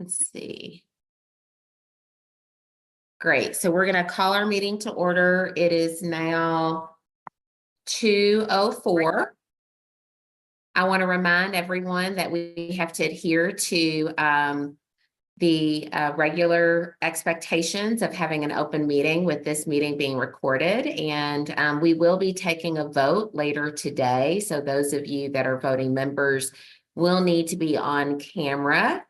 Let's see. Great. So we're going to call our meeting to order. It is now 2:04. I want to remind everyone that we have to adhere to the regular expectations of having an open meeting, with this meeting being recorded. And we will be taking a vote later today. So those of you that are voting members will need to be on camera.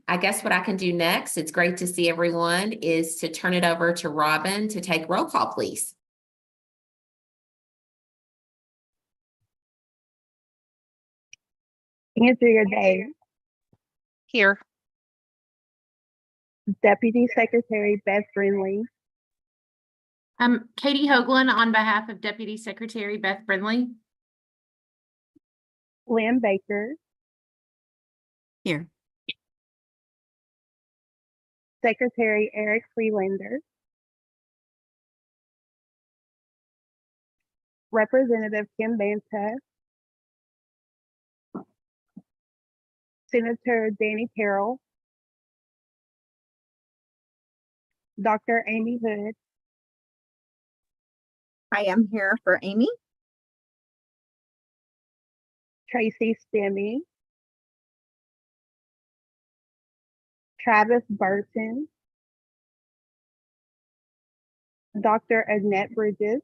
I guess what I can do next, it's great to see everyone, is to turn it over to Robin to take roll call, please. Andrea Day. Here. Deputy Secretary Beth Brindley. Katie Hoagland on behalf of Deputy Secretary Beth Brindley. Lynn Baker. Here. Secretary Eric Freelander. Representative Kim Banta. Senator Danny Carroll. Dr. Amy Hood. I am here for Amy. Tracy Stemmy. Travis Burton. Dr. Annette Bridges.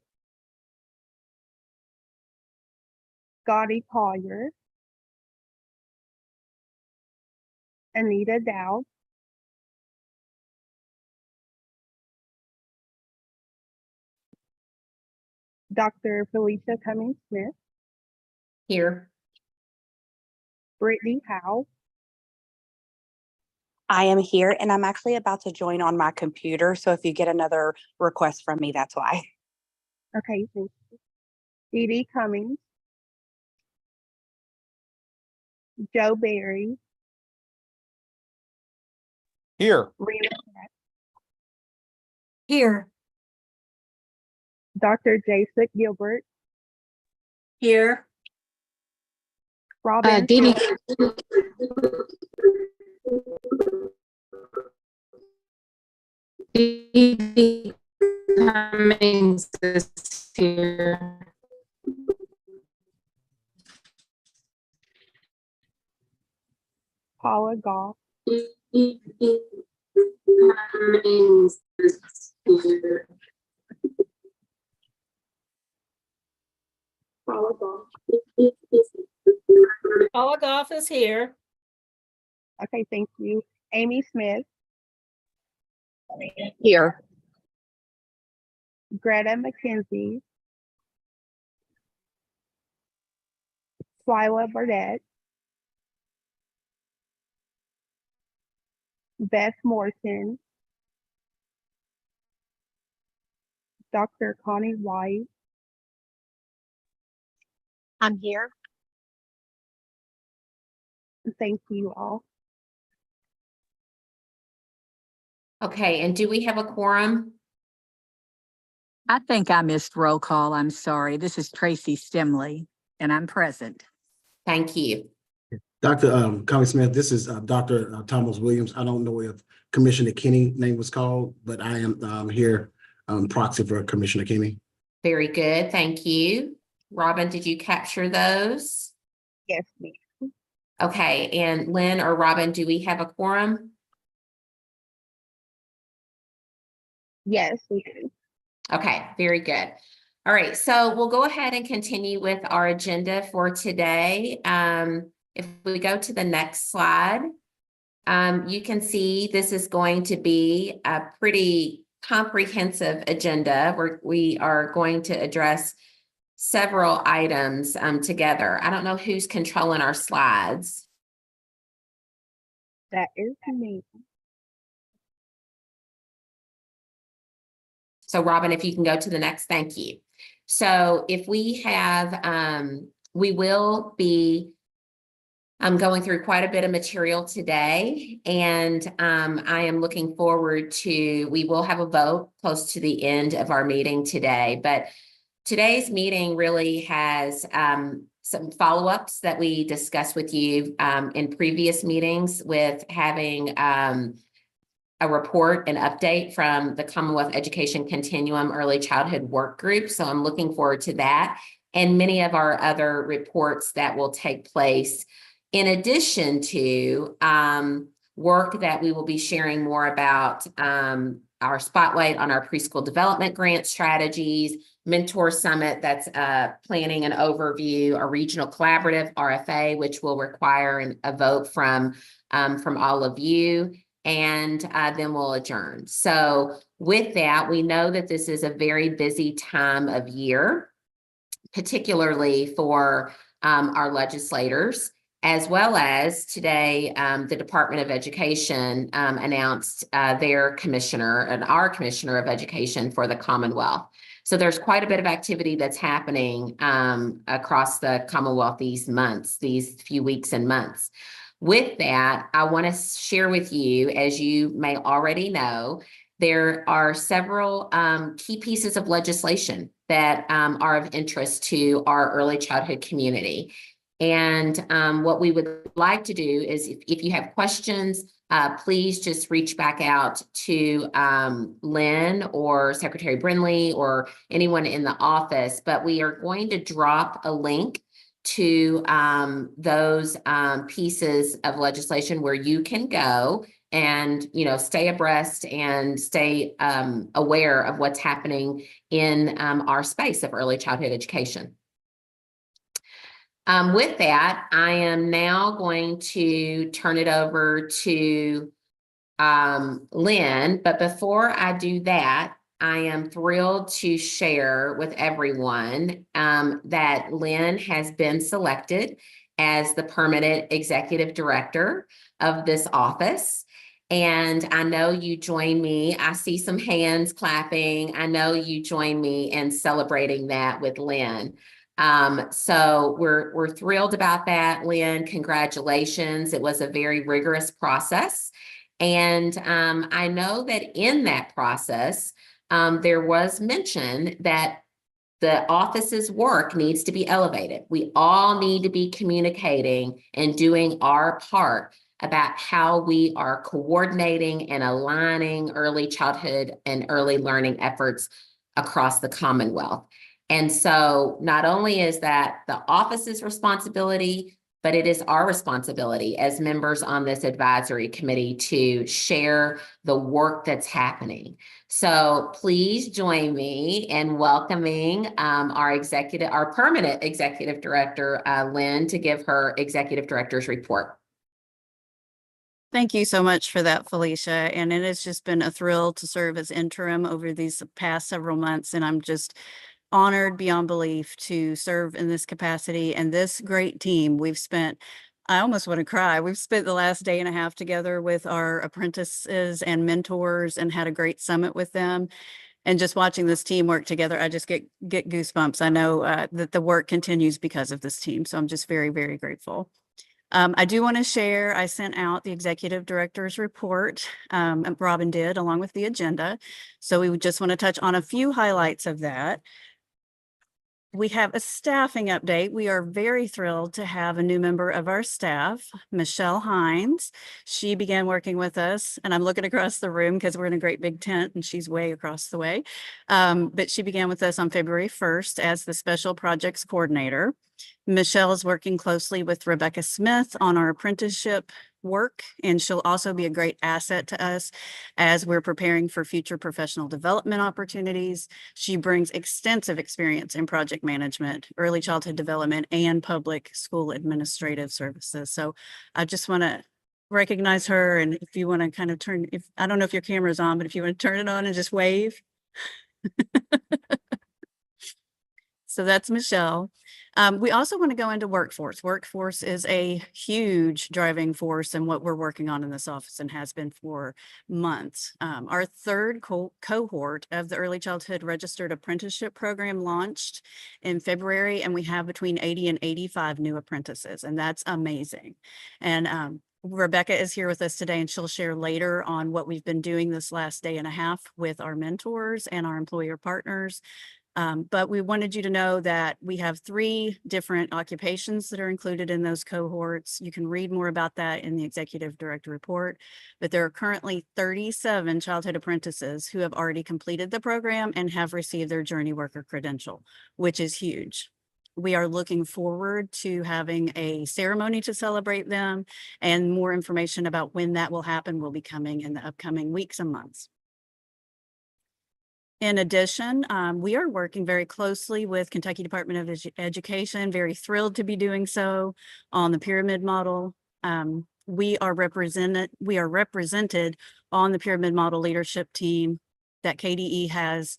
Scotty Collier. Anita Dow. Dr. Felicia Cummings Smith. Here. Brittany Howe. I am here and I'm actually about to join on my computer. So if you get another request from me, that's why. Okay, thank you. Dee Dee Cummings. Joe Barry. Here. Rena Pratt. Here. Dr. Jason Gilbert. Here. Robin. Dee Dee Cummings is here. Paula Goff. Cummings is here. Paula Goff. Paula Goff is here. Okay, thank you. Amy Smith. Here. Greta McKenzie. Swyla Burdette. Beth Morton. Dr. Connie White. I'm here. Thank you all. Okay, and do we have a quorum? I think I missed roll call. I'm sorry. This is Tracy Stemley, and I'm present. Thank you. Dr. Connie Smith, this is Dr. Thomas Williams. I don't know if Commissioner Kenny name was called, but I am here proxy for Commissioner Kenny. Very good. Thank you. Robin, did you capture those? Yes, ma'am. Okay, and Lynn or Robin, do we have a quorum? Yes, we do. Okay, very good. All right, so we'll go ahead and continue with our agenda for today. If we go to the next slide, you can see this is going to be a pretty comprehensive agenda where we are going to address several items together. I don't know who's controlling our slides. That is me. So Robin, if you can go to the next, thank you. So if we have, we will be going through quite a bit of material today, and I am looking forward to, we will have a vote close to the end of our meeting today, but today's meeting really has some follow-ups that we discussed with you in previous meetings with having a report, an update from the Commonwealth Education Continuum Early Childhood Work Group. So I'm looking forward to that and many of our other reports that will take place in addition to work that we will be sharing more about our spotlight on our preschool development grant strategies, mentor summit that's planning an overview, a regional collaborative RFA, which will require a vote from all of you. And then we'll adjourn. So with that, we know that this is a very busy time of year, particularly for our legislators, as well as today, the Department of Education announced their commissioner and our commissioner of education for the Commonwealth. So there's quite a bit of activity that's happening across the Commonwealth these few weeks and months. With that, I want to share with you, as you may already know, there are several key pieces of legislation that are of interest to our early childhood community. And what we would like to do is if you have questions, please just reach back out to Lynn or Secretary Brindley or anyone in the office. But we are going to drop a link to those pieces of legislation where you can go and, stay abreast and stay aware of what's happening in our space of early childhood education. With that, I am now going to turn it over to Lynn. But before I do that, I am thrilled to share with everyone that Lynn has been selected as the permanent executive director of this office. And I know you join me. I see some hands clapping. I know you join me in celebrating that with Lynn. So we're thrilled about that, Lynn. Congratulations. It was a very rigorous process. And I know that in that process, there was mention that the office's work needs to be elevated. We all need to be communicating and doing our part about how we are coordinating and aligning early childhood and early learning efforts across the Commonwealth. And so not only is that the office's responsibility, but it is our responsibility as members on this advisory committee to share the work that's happening. So please join me in welcoming our permanent executive director, Lynn, to give her executive director's report. Thank you so much for that, Felicia. And it has just been a thrill to serve as interim over these past several months. And I'm just honored beyond belief to serve in this capacity and this great team. I almost want to cry. We've spent the last day and a half together with our apprentices and mentors and had a great summit with them. And just watching this team work together, I just get goosebumps. I know that the work continues because of this team. So I'm just very, very grateful. I do want to share, I sent out the executive director's report, Robin did, along with the agenda. So we would just want to touch on a few highlights of that. We have a staffing update. We are very thrilled to have a new member of our staff, Michelle Hines. She began working with us, and I'm looking across the room because we're in a great big tent and she's way across the way. But she began with us on February 1st as the Special Projects Coordinator. Michelle is working closely with Rebecca Smith on our apprenticeship work, and she'll also be a great asset to us as we're preparing for future professional development opportunities. She brings extensive experience in project management, early childhood development, and public school administrative services. So I just want to recognize her, and if you want to kind of I don't know if your camera's on, but if you want to turn it on and just wave. So that's Michelle. We also want to go into workforce. Workforce is a huge driving force in what we're working on in this office and has been for months. Our third cohort of the Early Childhood Registered Apprenticeship Program launched in February, and we have between 80 and 85 new apprentices, and that's amazing. And Rebecca is here with us today, and she'll share later on what we've been doing this last day and a half with our mentors and our employer partners. But we wanted you to know that we have 3 different occupations that are included in those cohorts. You can read more about that in the executive director report, but there are currently 37 childhood apprentices who have already completed the program and have received their journey worker credential, which is huge. We are looking forward to having a ceremony to celebrate them, and more information about when that will happen will be coming in the upcoming weeks and months. In addition, we are working very closely with Kentucky Department of Education, very thrilled to be doing so on the pyramid model. We are represented on the pyramid model leadership team that KDE has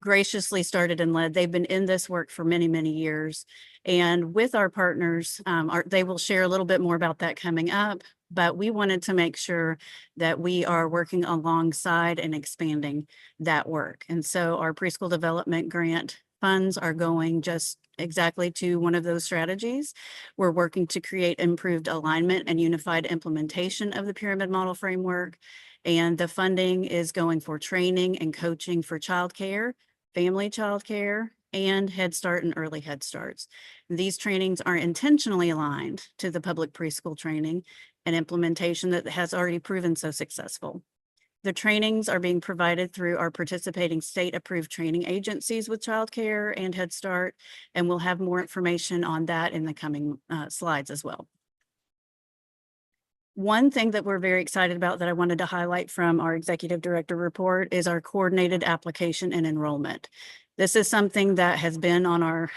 graciously started and led. They've been in this work for many, many years. And with our partners, they will share a little bit more about that coming up, but we wanted to make sure that we are working alongside and expanding that work. And so our preschool development grant funds are going just exactly to one of those strategies. We're working to create improved alignment and unified implementation of the pyramid model framework. And the funding is going for training and coaching for childcare, family childcare, and Head Start and early Head Starts. These trainings are intentionally aligned to the public preschool training and implementation that has already proven so successful. The trainings are being provided through our participating state-approved training agencies with childcare and Head Start, and we'll have more information on that in the coming slides as well. One thing that we're very excited about that I wanted to highlight from our executive director report is our coordinated application and enrollment. This is something that has been on our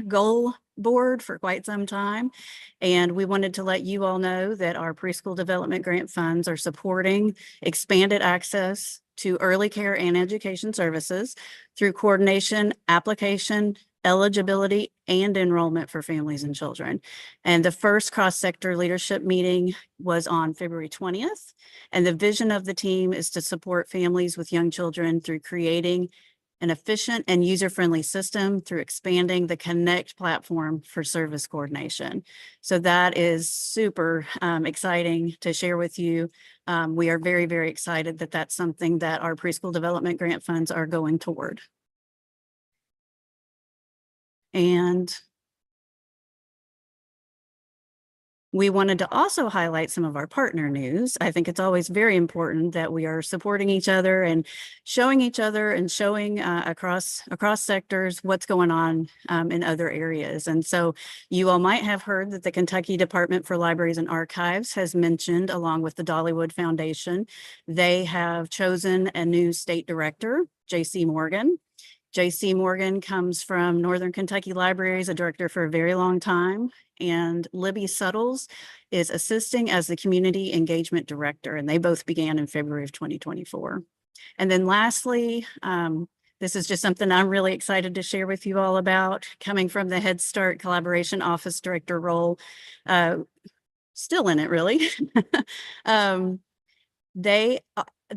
goal board for quite some time. And we wanted to let you all know that our preschool development grant funds are supporting expanded access to early care and education services through coordination, application, eligibility, and enrollment for families and children. And the first cross-sector leadership meeting was on February 20th. And the vision of the team is to support families with young children through creating an efficient and user-friendly system through expanding the Connect platform for service coordination. So that is super exciting to share with you. We are very, very excited that that's something that our preschool development grant funds are going toward. And we wanted to also highlight some of our partner news. I think it's always very important that we are supporting each other and showing across sectors what's going on in other areas. And so you all might have heard that the Kentucky Department for Libraries and Archives has mentioned, along with the Dollywood Foundation, they have chosen a new state director, J.C. Morgan. J.C. Morgan comes from Northern Kentucky Libraries, a director for a very long time, and Libby Suttles is assisting as the Community Engagement Director, and they both began in February of 2024. And then lastly, this is just something I'm really excited to share with you all about, coming from the Head Start Collaboration Office Director role, still in it really.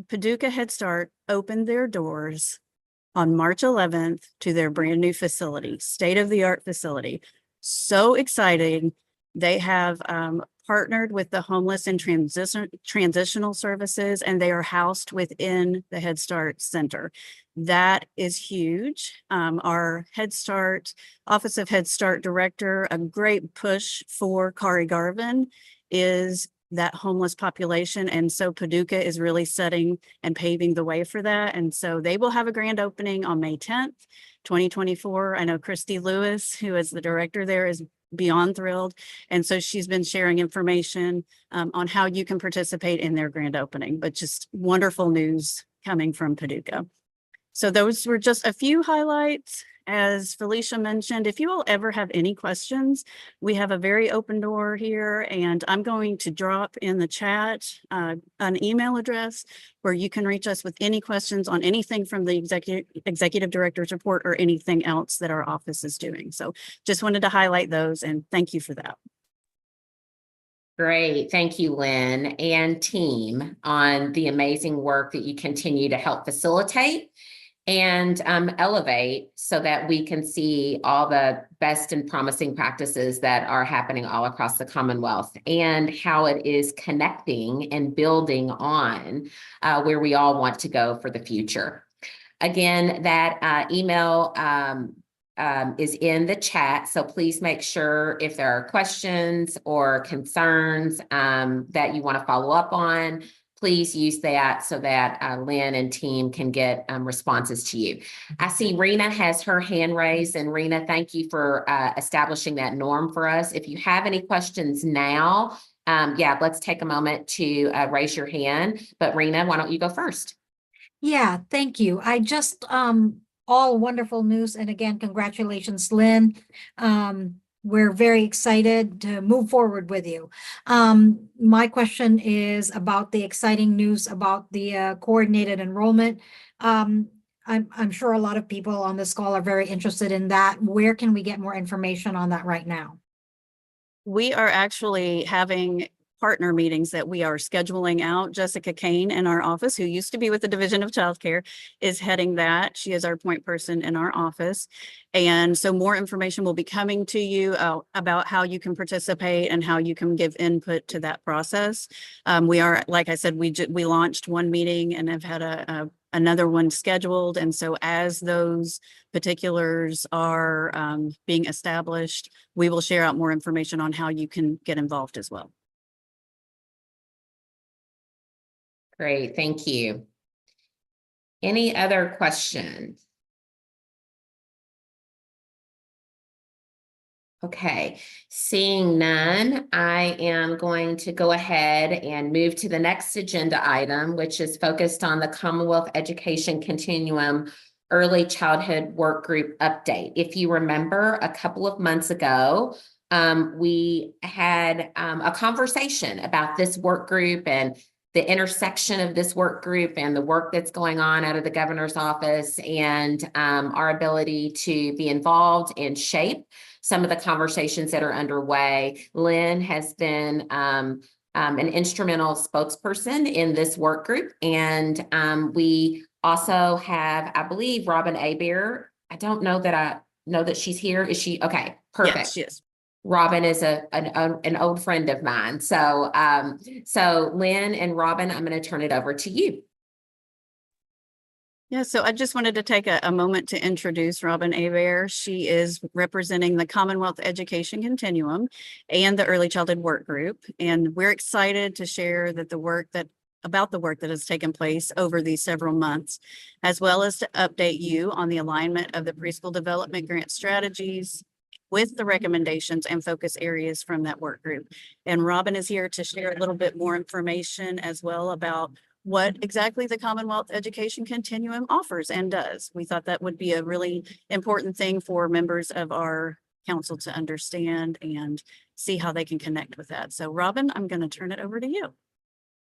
Paducah Head Start opened their doors on March 11th to their brand new facility, state-of-the-art facility. So exciting. They have partnered with the Homeless and Transitional Services, and they are housed within the Head Start Center. That is huge. Our Head Start, Office of Head Start Director, a great push for Kari Garvin is that homeless population. And so Paducah is really setting and paving the way for that. And so they will have a grand opening on May 10th, 2024. I know Christy Lewis, who is the director there, is beyond thrilled. And so she's been sharing information on how you can participate in their grand opening, but just wonderful news coming from Paducah. So those were just a few highlights. As Felicia mentioned, if you will ever have any questions, we have a very open door here, and I'm going to drop in the chat an email address where you can reach us with any questions on anything from the executive director's report or anything else that our office is doing. So just wanted to highlight those, and thank you for that. Great. Thank you, Lynn and team, on the amazing work that you continue to help facilitate and elevate so that we can see all the best and promising practices that are happening all across the Commonwealth, and how it is connecting and building on where we all want to go for the future. Again, that email is in the chat, so please make sure if there are questions or concerns that you want to follow up on, please use that so that Lynn and team can get responses to you. I see Rena has her hand raised, and Rena, thank you for establishing that norm for us. If you have any questions now, yeah, let's take a moment to raise your hand. But Rena, why don't you go first? Yeah, thank you. I just, all wonderful news. And again, congratulations, Lynn. We're very excited to move forward with you. My question is about the exciting news about the coordinated enrollment. I'm sure a lot of people on this call are very interested in that. Where can we get more information on that right now? We are actually having partner meetings that we are scheduling out. Jessica Kane in our office, who used to be with the Division of Childcare, is heading that. She is our point person in our office. And so more information will be coming to you about how you can participate and how you can give input to that process. We are, like I said, we launched one meeting and have had another one scheduled. And so as those particulars are being established, we will share out more information on how you can get involved as well. Great, thank you. Any other questions? Okay, seeing none, I am going to go ahead and move to the next agenda item, which is focused on the Commonwealth Education Continuum Early Childhood Work Group update. If you remember, a couple of months ago, we had a conversation about this work group and the intersection of this work group and the work that's going on out of the governor's office, and our ability to be involved and shape some of the conversations that are underway. Lynn has been an instrumental spokesperson in this work group. And we also have, I believe, Robin Abear. I don't know that I know that she's here. Is she? Okay, perfect. Yes, she is. Robin is an old friend of mine. So, so Lynn and Robin, I'm going to turn it over to you. Yeah, so I just wanted to take a moment to introduce Robin Abear. She is representing the Commonwealth Education Continuum and the Early Childhood Work Group. And we're excited to share that about the work that has taken place over these several months, as well as to update you on the alignment of the preschool development grant strategies with the recommendations and focus areas from that work group. And Robin is here to share a little bit more information as well about what exactly the Commonwealth Education Continuum offers and does. We thought that would be a really important thing for members of our council to understand and see how they can connect with that. So Robin, I'm going to turn it over to you.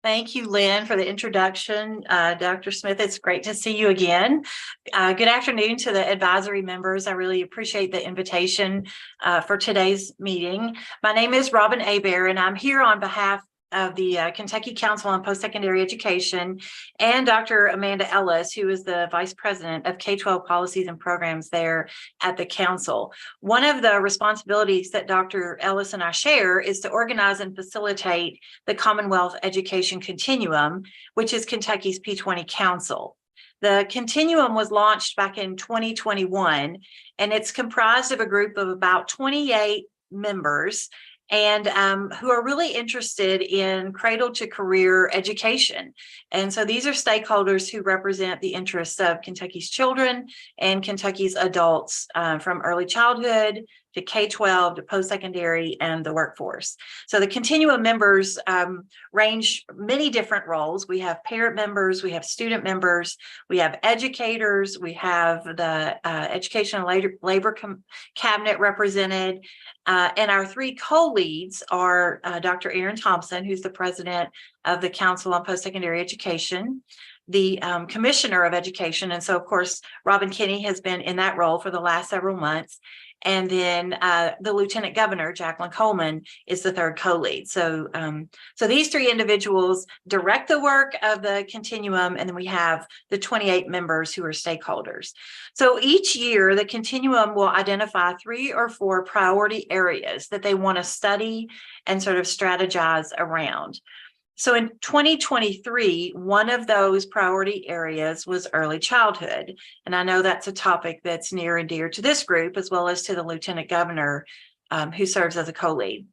Thank you, Lynn, for the introduction. Dr. Smith, it's great to see you again. Good afternoon to the advisory members. I really appreciate the invitation for today's meeting. My name is Robin Abear, and I'm here on behalf of the Kentucky Council on Post-Secondary Education and Dr. Amanda Ellis, who is the Vice President of K-12 Policies and Programs there at the Council. One of the responsibilities that Dr. Ellis and I share is to organize and facilitate the Commonwealth Education Continuum, which is Kentucky's P20 Council. The Continuum was launched back in 2021, and it's comprised of a group of about 28 members and who are really interested in cradle to career education. And so these are stakeholders who represent the interests of Kentucky's children and Kentucky's adults from early childhood to K-12 to post-secondary and the workforce. So the Continuum members range many different roles. We have parent members, we have student members, we have educators, we have the Education and Labor Cabinet represented, and our three co-leads are Dr. Erin Thompson, who's the president of the Council on Post-Secondary Education, the Commissioner of Education. And so, of course, Robin Kinney has been in that role for the last several months. And then the Lieutenant Governor, Jacqueline Coleman, is the third co-lead. So, so these three individuals direct the work of the Continuum, and then we have the 28 members who are stakeholders. So each year, the Continuum will identify 3 or 4 priority areas that they want to study and sort of strategize around. So in 2023, one of those priority areas was early childhood. And I know that's a topic that's near and dear to this group, as well as to the Lieutenant Governor, who serves as a co-lead.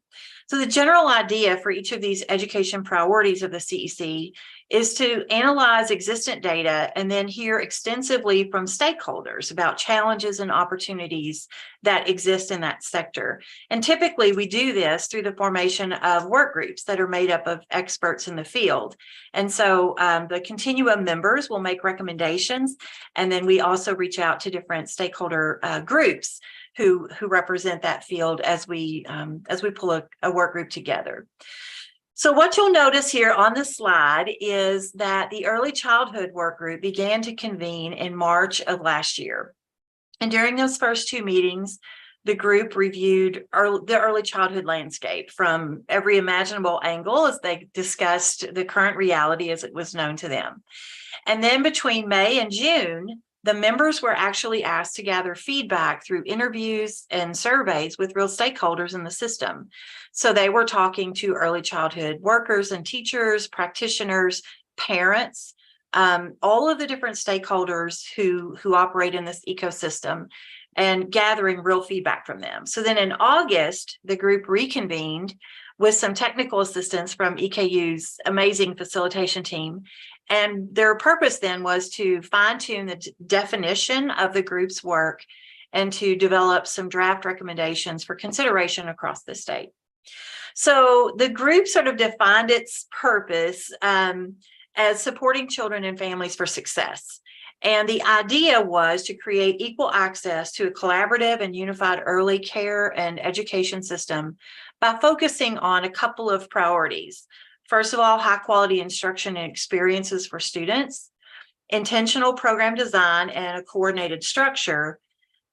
So the general idea for each of these education priorities of the CEC is to analyze existent data and then hear extensively from stakeholders about challenges and opportunities that exist in that sector. And typically we do this through the formation of work groups that are made up of experts in the field. And so the Continuum members will make recommendations, and then we also reach out to different stakeholder groups who represent that field as we pull a work group together. So what you'll notice here on the slide is that the early childhood work group began to convene in March of last year. And during those first 2 meetings, the group reviewed the early childhood landscape from every imaginable angle as they discussed the current reality as it was known to them. And then between May and June, the members were actually asked to gather feedback through interviews and surveys with real stakeholders in the system. So they were talking to early childhood workers and teachers, practitioners, parents, all of the different stakeholders who operate in this ecosystem, and gathering real feedback from them. So then in August, the group reconvened with some technical assistance from EKU's amazing facilitation team. And their purpose then was to fine-tune the definition of the group's work and to develop some draft recommendations for consideration across the state. So the group sort of defined its purpose as supporting children and families for success. And the idea was to create equal access to a collaborative and unified early care and education system by focusing on a couple of priorities. First of all, high quality instruction and experiences for students, intentional program design and a coordinated structure,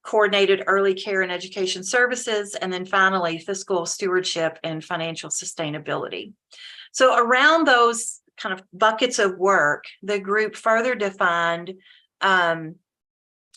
coordinated early care and education services, and then finally, fiscal stewardship and financial sustainability. So around those kind of buckets of work, the group further defined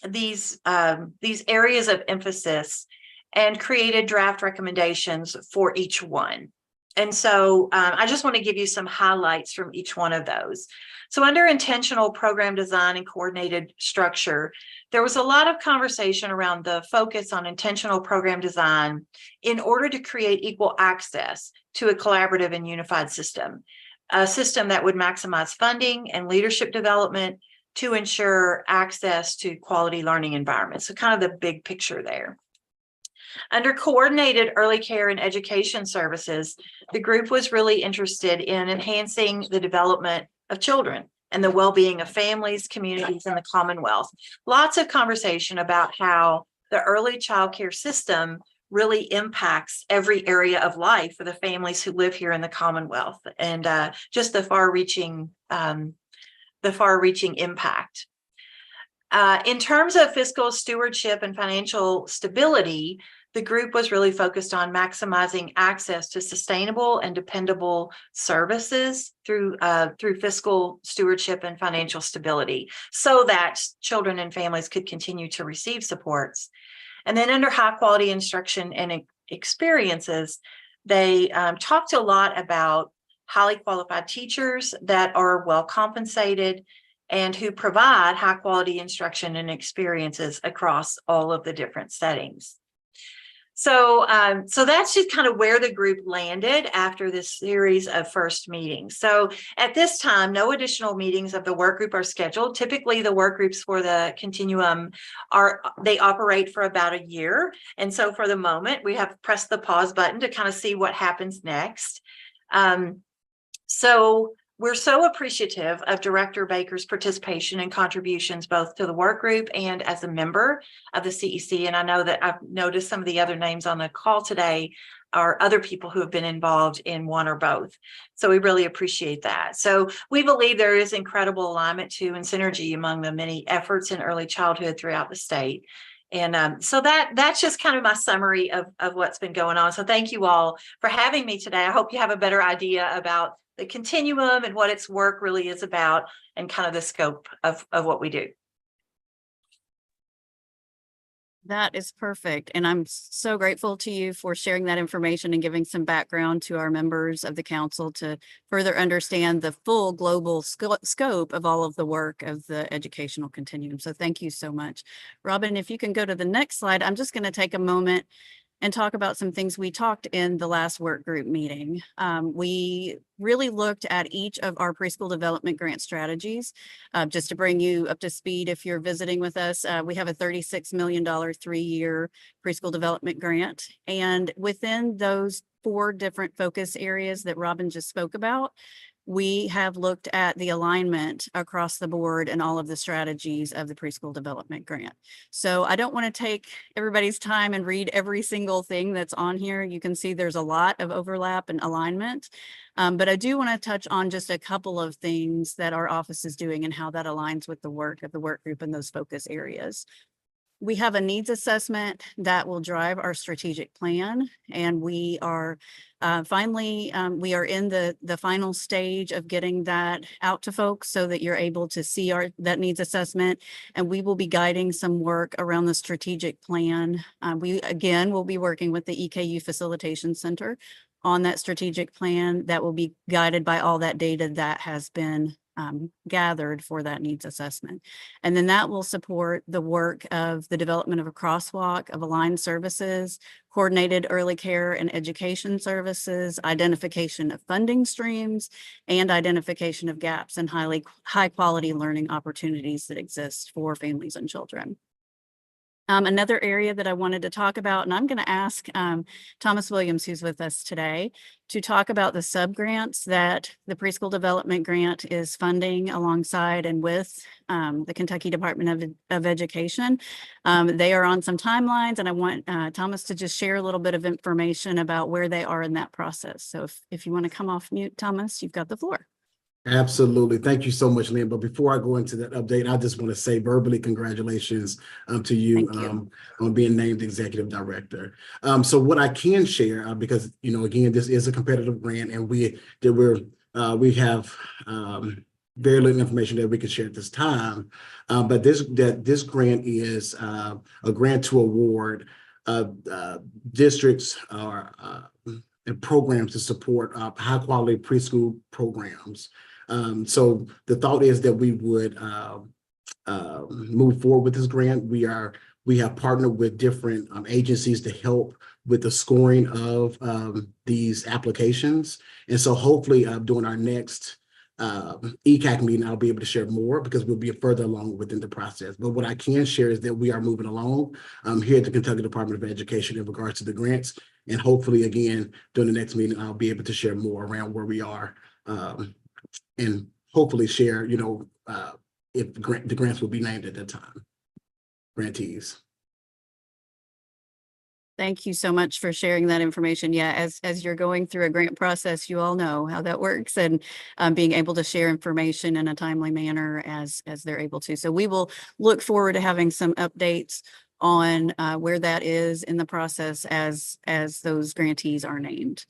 these areas of emphasis and created draft recommendations for each one. And so I just want to give you some highlights from each one of those. So under intentional program design and coordinated structure, there was a lot of conversation around the focus on intentional program design in order to create equal access to a collaborative and unified system, a system that would maximize funding and leadership development to ensure access to quality learning environments. So kind of the big picture there. Under coordinated early care and education services, the group was really interested in enhancing the development of children and the well-being of families, communities, and the Commonwealth. Lots of conversation about how the early child care system really impacts every area of life for the families who live here in the Commonwealth, and just the far-reaching impact. In terms of fiscal stewardship and financial stability, the group was really focused on maximizing access to sustainable and dependable services through fiscal stewardship and financial stability, so that children and families could continue to receive supports. And then under high quality instruction and experiences, they talked a lot about highly qualified teachers that are well compensated and who provide high quality instruction and experiences across all of the different settings. So that's just kind of where the group landed after this series of first meetings. So at this time, no additional meetings of the work group are scheduled. Typically, the work groups for the Continuum they operate for about a year. And so for the moment, we have pressed the pause button to kind of see what happens next. So we're so appreciative of Director Baker's participation and contributions both to the work group and as a member of the CEC. And I know that I've noticed some of the other names on the call today are other people who have been involved in one or both. So we really appreciate that. So we believe there is incredible alignment to and synergy among the many efforts in early childhood throughout the state. And so that's just kind of my summary of what's been going on. So thank you all for having me today. I hope you have a better idea about the Continuum and what its work really is about and kind of the scope of what we do. That is perfect. And I'm so grateful to you for sharing that information and giving some background to our members of the council to further understand the full global scope of all of the work of the educational continuum. So thank you so much. Robin, if you can go to the next slide, I'm just going to take a moment and talk about some things we talked in the last work group meeting. We really looked at each of our preschool development grant strategies. Just to bring you up to speed, if you're visiting with us, we have a $36 million 3-year preschool development grant. And within those 4 different focus areas that Robin just spoke about, we have looked at the alignment across the board and all of the strategies of the preschool development grant. So I don't want to take everybody's time and read every single thing that's on here. You can see there's a lot of overlap and alignment, but I do want to touch on just a couple of things that our office is doing and how that aligns with the work of the work group in those focus areas. We have a needs assessment that will drive our strategic plan, and we are we are in the final stage of getting that out to folks so that you're able to see that needs assessment, and we will be guiding some work around the strategic plan. We again will be working with the EKU Facilitation Center on that strategic plan that will be guided by all that data that has been gathered for that needs assessment. And then that will support the work of the development of a crosswalk of aligned services, coordinated early care and education services, identification of funding streams, and identification of gaps in high quality learning opportunities that exist for families and children. Another area that I wanted to talk about, and I'm going to ask Thomas Williams, who's with us today, to talk about the subgrants that the Preschool Development Grant is funding alongside and with the Kentucky Department of Education. They are on some timelines, and I want Thomas to just share a little bit of information about where they are in that process. So if you want to come off mute, Thomas, you've got the floor. Absolutely. Thank you so much, Lynn. But before I go into that update, I just want to say verbally congratulations to you, on being named executive director. So what I can share, because, again, this is a competitive grant, and we have very little information that we can share at this time. But this grant is a grant to award districts and programs to support high quality preschool programs. So the thought is that we would move forward with this grant. We have partnered with different agencies to help with the scoring of these applications. And so hopefully during our next ECAC meeting, I'll be able to share more because we'll be further along within the process. But what I can share is that we are moving along here at the Kentucky Department of Education in regards to the grants. And hopefully, again, during the next meeting, I'll be able to share more around where we are and hopefully share, if the grants will be named at that time, grantees. Thank you so much for sharing that information. Yeah, as you're going through a grant process, you all know how that works, and being able to share information in a timely manner as they're able to. So we will look forward to having some updates on where that is in the process as those grantees are named.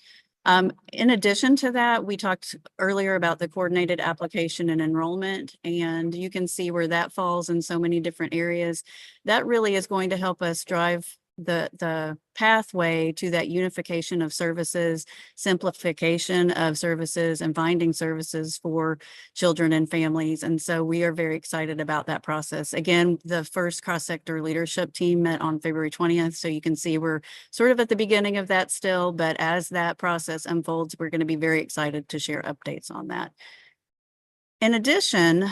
In addition to that, we talked earlier about the coordinated application and enrollment, and you can see where that falls in so many different areas. That really is going to help us drive the pathway to that unification of services, simplification of services, and finding services for children and families. And so we are very excited about that process. Again, the first cross-sector leadership team met on February 20th. So you can see we're sort of at the beginning of that still, but as that process unfolds, we're going to be very excited to share updates on that. In addition,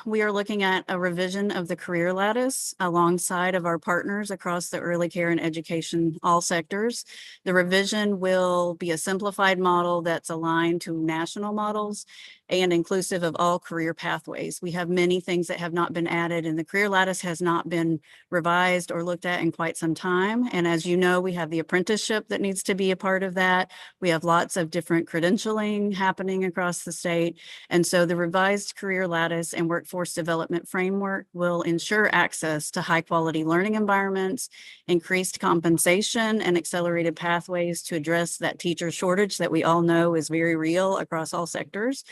we are looking at a revision of the career lattice alongside of our partners across the early care and education, all sectors. The revision will be a simplified model that's aligned to national models and inclusive of all career pathways. We have many things that have not been added, and the career lattice has not been revised or looked at in quite some time. And as you know, we have the apprenticeship that needs to be a part of that. We have lots of different credentialing happening across the state. And so the revised career lattice and workforce development framework will ensure access to high quality learning environments, increased compensation, and accelerated pathways to address that teacher shortage that we all know is very real across all sectors,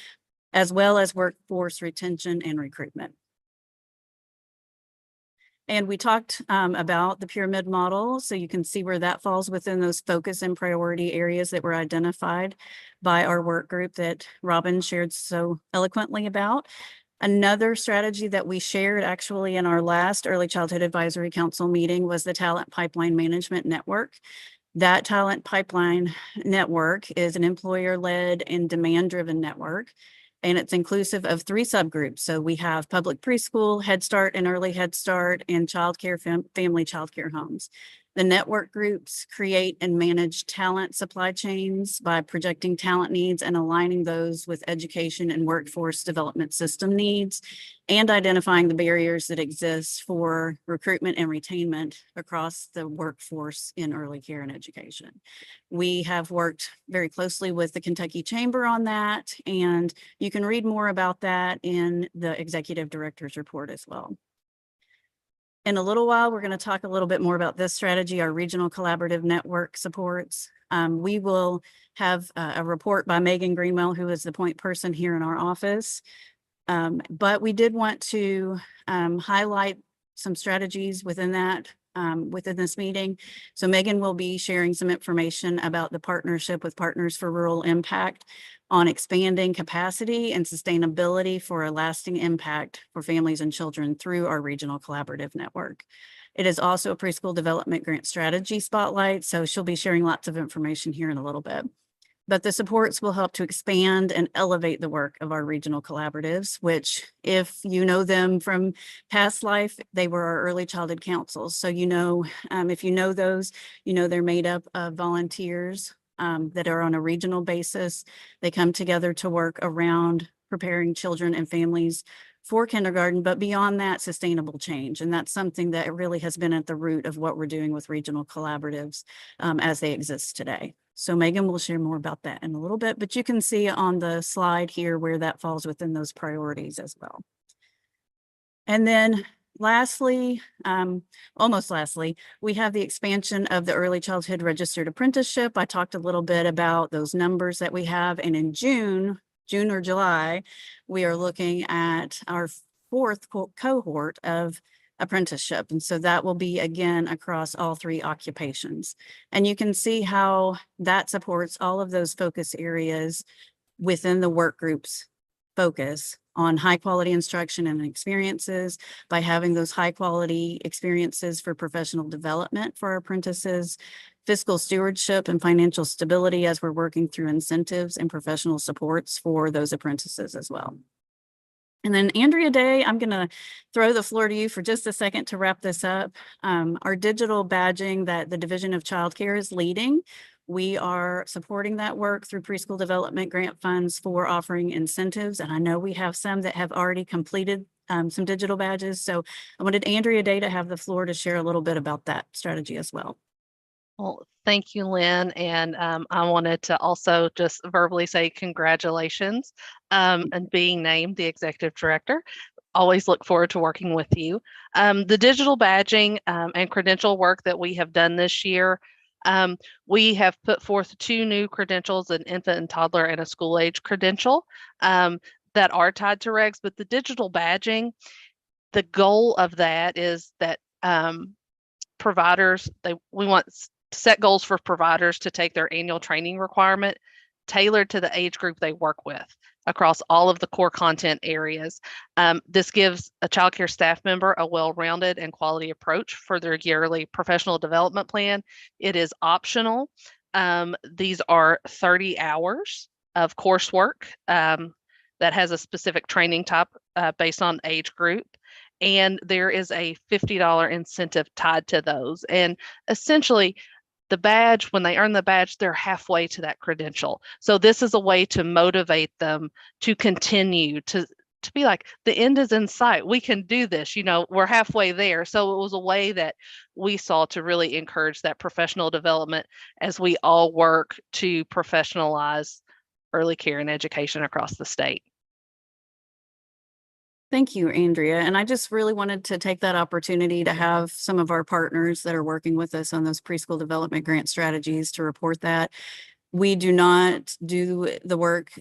as well as workforce retention and recruitment. And we talked about the pyramid model, so you can see where that falls within those focus and priority areas that were identified by our work group that Robin shared so eloquently about. Another strategy that we shared actually in our last Early Childhood Advisory Council meeting was the Talent Pipeline Management Network. That Talent Pipeline Network is an employer-led and demand-driven network, and it's inclusive of 3 subgroups. So we have public preschool, Head Start and Early Head Start, and childcare, family childcare homes. The network groups create and manage talent supply chains by projecting talent needs and aligning those with education and workforce development system needs, and identifying the barriers that exist for recruitment and retainment across the workforce in early care and education. We have worked very closely with the Kentucky Chamber on that, and you can read more about that in the Executive Director's report as well. In a little while, we're going to talk a little bit more about this strategy, our regional collaborative network supports. We will have a report by Megan Greenwell, who is the point person here in our office. But we did want to highlight some strategies within that, within this meeting. So Megan will be sharing some information about the partnership with Partners for Rural Impact on expanding capacity and sustainability for a lasting impact for families and children through our regional collaborative network. It is also a preschool development grant strategy spotlight, so she'll be sharing lots of information here in a little bit. But the supports will help to expand and elevate the work of our regional collaboratives, which, if you know them from past life, they were our early childhood councils. So if you know those, they're made up of volunteers that are on a regional basis. They come together to work around preparing children and families for kindergarten, but beyond that, sustainable change. And that's something that really has been at the root of what we're doing with regional collaboratives as they exist today. So Megan will share more about that in a little bit, but you can see on the slide here where that falls within those priorities as well. And then lastly, almost lastly, we have the expansion of the early childhood registered apprenticeship. I talked a little bit about those numbers that we have, and in June or July, we are looking at our 4th cohort of apprenticeship. And so that will be again across all 3 occupations. And you can see how that supports all of those focus areas within the work group's focus on high quality instruction and experiences by having those high quality experiences for professional development for our apprentices, fiscal stewardship and financial stability as we're working through incentives and professional supports for those apprentices as well. And then Andrea Day, I'm going to throw the floor to you for just a second to wrap this up. Our digital badging that the Division of Child Care is leading, we are supporting that work through preschool development grant funds for offering incentives. And I know we have some that have already completed some digital badges. So I wanted Andrea Day to have the floor to share a little bit about that strategy as well. Well, thank you, Lynn. And I wanted to also just verbally say congratulations and being named the executive director. Always look forward to working with you. The digital badging and credential work that we have done this year, we have put forth 2 new credentials, an infant and toddler and a school age credential that are tied to regs. But the digital badging, the goal of that is that providers, we want to set goals for providers to take their annual training requirement tailored to the age group they work with across all of the core content areas. This gives a child care staff member a well-rounded and quality approach for their yearly professional development plan. It is optional. These are 30 hours of coursework that has a specific training type based on age group. And there is a $50 incentive tied to those. And essentially, the badge, when they earn the badge, they're halfway to that credential. So this is a way to motivate them to continue to be like, the end is in sight. We can do this, we're halfway there. So it was a way that we saw to really encourage that professional development as we all work to professionalize early care and education across the state. Thank you, Andrea. And I just really wanted to take that opportunity to have some of our partners that are working with us on those preschool development grant strategies to report that. We do not do the work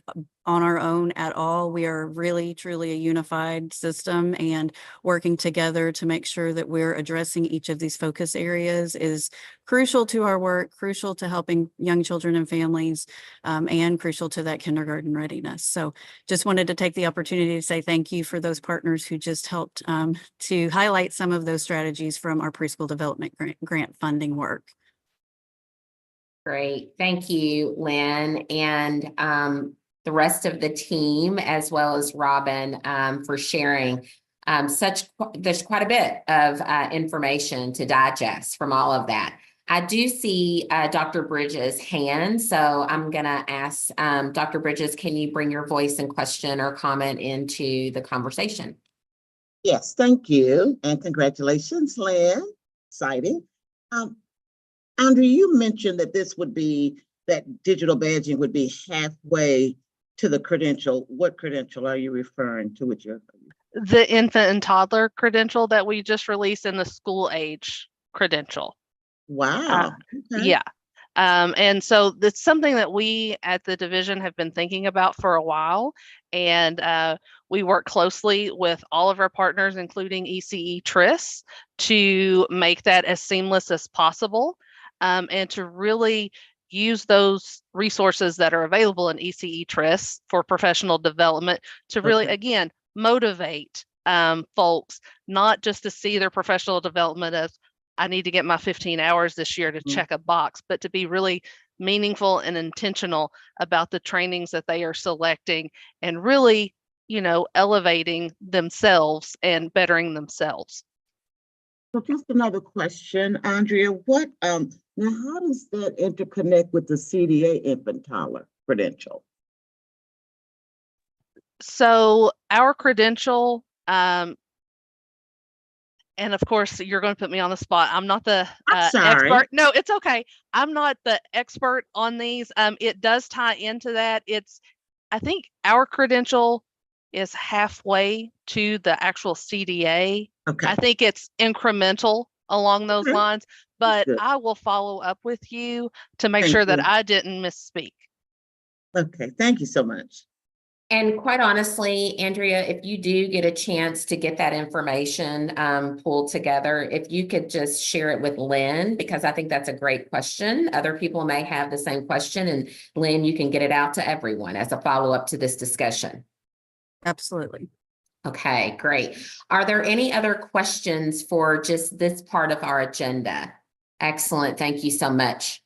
on our own at all. We are really, truly a unified system, and working together to make sure that we're addressing each of these focus areas is crucial to our work, crucial to helping young children and families, and crucial to that kindergarten readiness. So just wanted to take the opportunity to say thank you for those partners who just helped to highlight some of those strategies from our preschool development grant funding work. Great. Thank you, Lynn, and the rest of the team, as well as Robin, for sharing there's quite a bit of information to digest from all of that. I do see Dr. Bridges' hand, so I'm going to ask Dr. Bridges, can you bring your voice and question or comment into the conversation? Yes, thank you. And congratulations, Lynn. Exciting. Andrea, you mentioned that that digital badging would be halfway to the credential. What credential are you referring to with your? The infant and toddler credential that we just released in the school age credential. Wow. Okay. Yeah. And so that's something that we at the division have been thinking about for a while. And we work closely with all of our partners, including ECE TRIS, to make that as seamless as possible, and to really use those resources that are available in ECE TRIS for professional development to really, again, motivate folks, not just to see their professional development as I need to get my 15 hours this year to check a box, but to be really meaningful and intentional about the trainings that they are selecting and really, elevating themselves and bettering themselves. So just another question, Andrea, now how does that interconnect with the CDA infant toddler credential? So our credential, and of course, you're going to put me on the spot. I'm not the expert. No, it's okay. I'm not the expert on these. It does tie into that. I think our credential is halfway to the actual CDA. Okay. I think it's incremental along those lines, but I will follow up with you to make sure that I didn't misspeak. Okay. Thank you so much. And quite honestly, Andrea, if you do get a chance to get that information pulled together, if you could just share it with Lynn, because I think that's a great question. Other people may have the same question, and Lynn, you can get it out to everyone as a follow-up to this discussion. Absolutely. Okay, great. Are there any other questions for just this part of our agenda? Excellent. Thank you so much.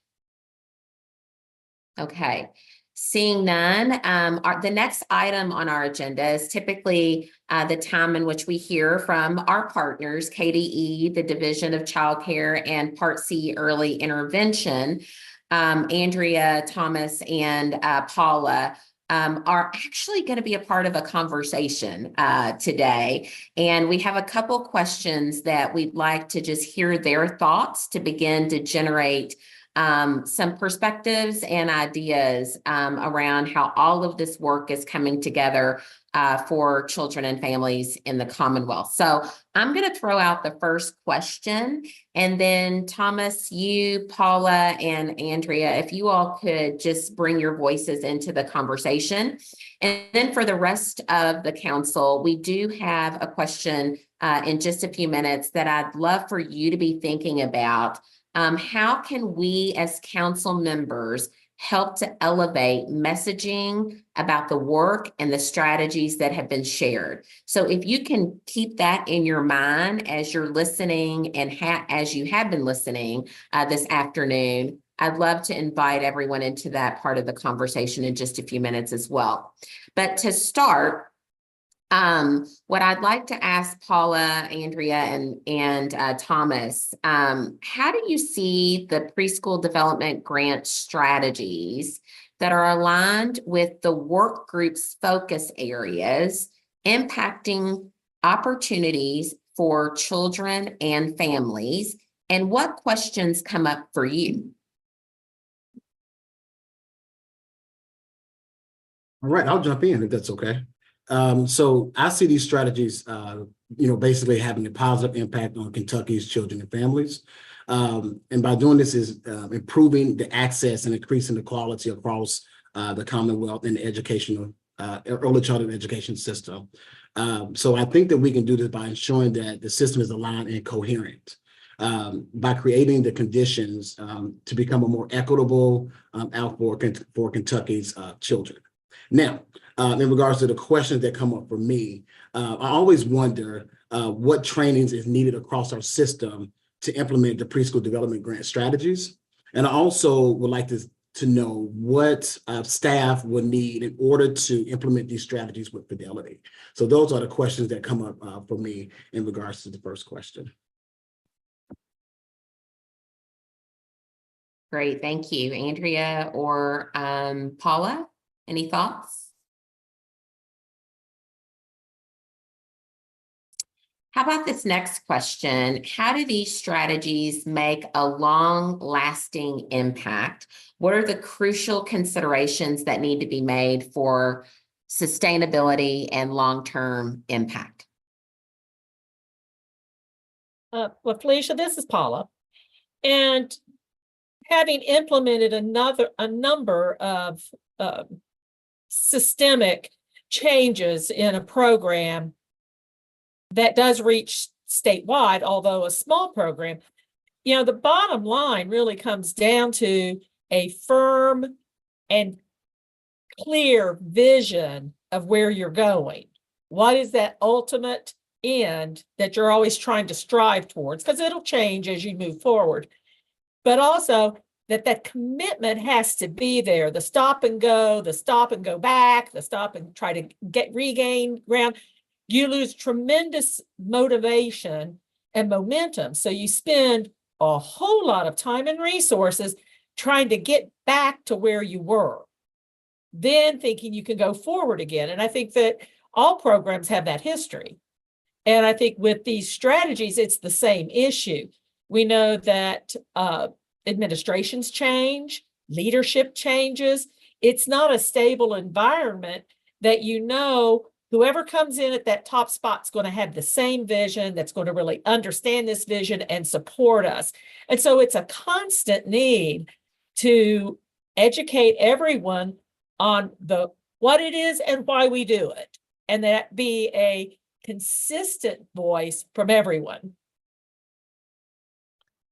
Okay. Seeing none, the next item on our agenda is typically the time in which we hear from our partners, KDE, the Division of Child Care, and Part C Early Intervention. Andrea, Thomas, and Paula are actually going to be a part of a conversation today. And we have a couple questions that we'd like to just hear their thoughts to begin to generate some perspectives and ideas around how all of this work is coming together for children and families in the Commonwealth. So I'm going to throw out the first question, and then Thomas, you, Paula, and Andrea, if you all could just bring your voices into the conversation. And then for the rest of the council, we do have a question in just a few minutes that I'd love for you to be thinking about. How can we as council members help to elevate messaging about the work and the strategies that have been shared? So if you can keep that in your mind as you're listening and as you have been listening this afternoon, I'd love to invite everyone into that part of the conversation in just a few minutes as well. But to start, what I'd like to ask Paula, Andrea, and Thomas, how do you see the preschool development grant strategies that are aligned with the work group's focus areas impacting opportunities for children and families? And what questions come up for you? All right, I'll jump in if that's okay. So I see these strategies, basically having a positive impact on Kentucky's children and families. And by doing this is improving the access and increasing the quality across the Commonwealth in the educational early childhood education system. So I think that we can do this by ensuring that the system is aligned and coherent, by creating the conditions to become a more equitable outlook for Kentucky's children. Now, in regards to the questions that come up for me, I always wonder what trainings is needed across our system to implement the preschool development grant strategies. And I also would like to know what staff will need in order to implement these strategies with fidelity. So those are the questions that come up for me in regards to the first question. Great, thank you. Andrea or Paula, any thoughts? How about this next question? How do these strategies make a long-lasting impact? What are the crucial considerations that need to be made for sustainability and long-term impact? Well, Felicia, this is Paula. And having implemented a number of systemic changes in a program that does reach statewide, although a small program, the bottom line really comes down to a firm and clear vision of where you're going. What is that ultimate end that you're always trying to strive towards? Because it'll change as you move forward. But also that commitment has to be there. The stop and go back, the stop and try to regain ground. You lose tremendous motivation and momentum. So you spend a whole lot of time and resources trying to get back to where you were, then thinking you can go forward again. And I think that all programs have that history. And I think with these strategies, it's the same issue. We know that administrations change, leadership changes. It's not a stable environment that whoever comes in at that top spot is going to have the same vision, that's going to really understand this vision and support us. And so it's a constant need to educate everyone on what it is and why we do it, and that be a consistent voice from everyone.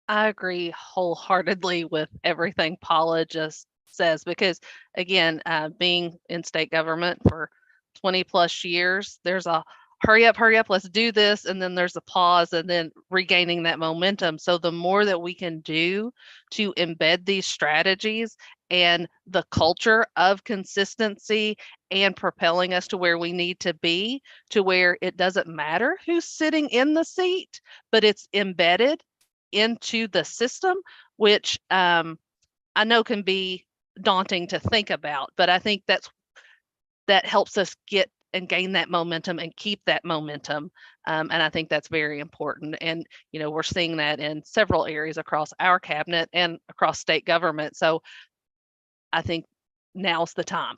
I agree wholeheartedly with everything Paula just says, because again, being in state government for 20 plus years, there's a hurry up, let's do this. And then there's a pause and then regaining that momentum. So the more that we can do to embed these strategies and the culture of consistency and propelling us to where we need to be, to where it doesn't matter who's sitting in the seat, but it's embedded into the system, which I know can be daunting to think about, but I think that helps us get and gain that momentum and keep that momentum. And I think that's very important. And, we're seeing that in several areas across our cabinet and across state government. So I think now's the time.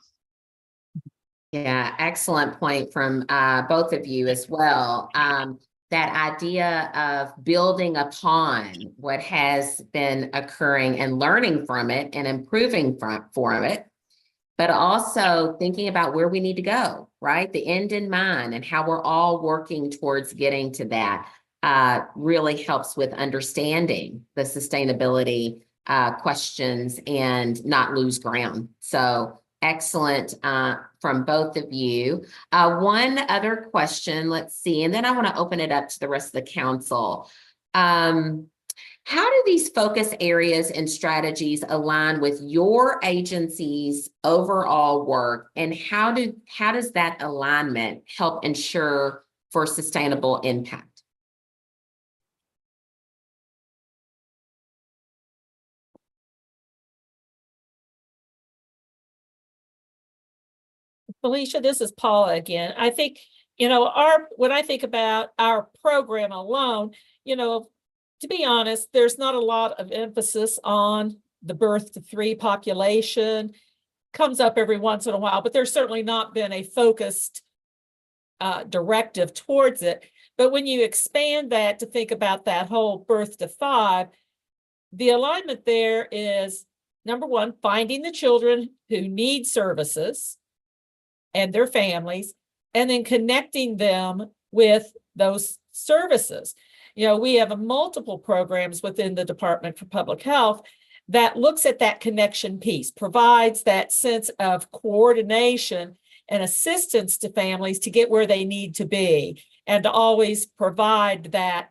Yeah, excellent point from both of you as well. That idea of building upon what has been occurring and learning from it and improving from it, but also thinking about where we need to go, right? The end in mind and how we're all working towards getting to that really helps with understanding the sustainability questions and not lose ground. So excellent from both of you. One other question, let's see, and then I want to open it up to the rest of the council. How do these focus areas and strategies align with your agency's overall work, and how does that alignment help ensure for sustainable impact? Felicia, this is Paula again. I think, when I think about our program alone, to be honest, there's not a lot of emphasis on the birth to 3 population. Comes up every once in a while, but there's certainly not been a focused directive towards it. But when you expand that to think about that whole birth to 5, the alignment there is, number one, finding the children who need services. and their families, and then connecting them with those services. We have multiple programs within the Department for Public Health that looks at that connection piece, provides that sense of coordination and assistance to families to get where they need to be, and to always provide that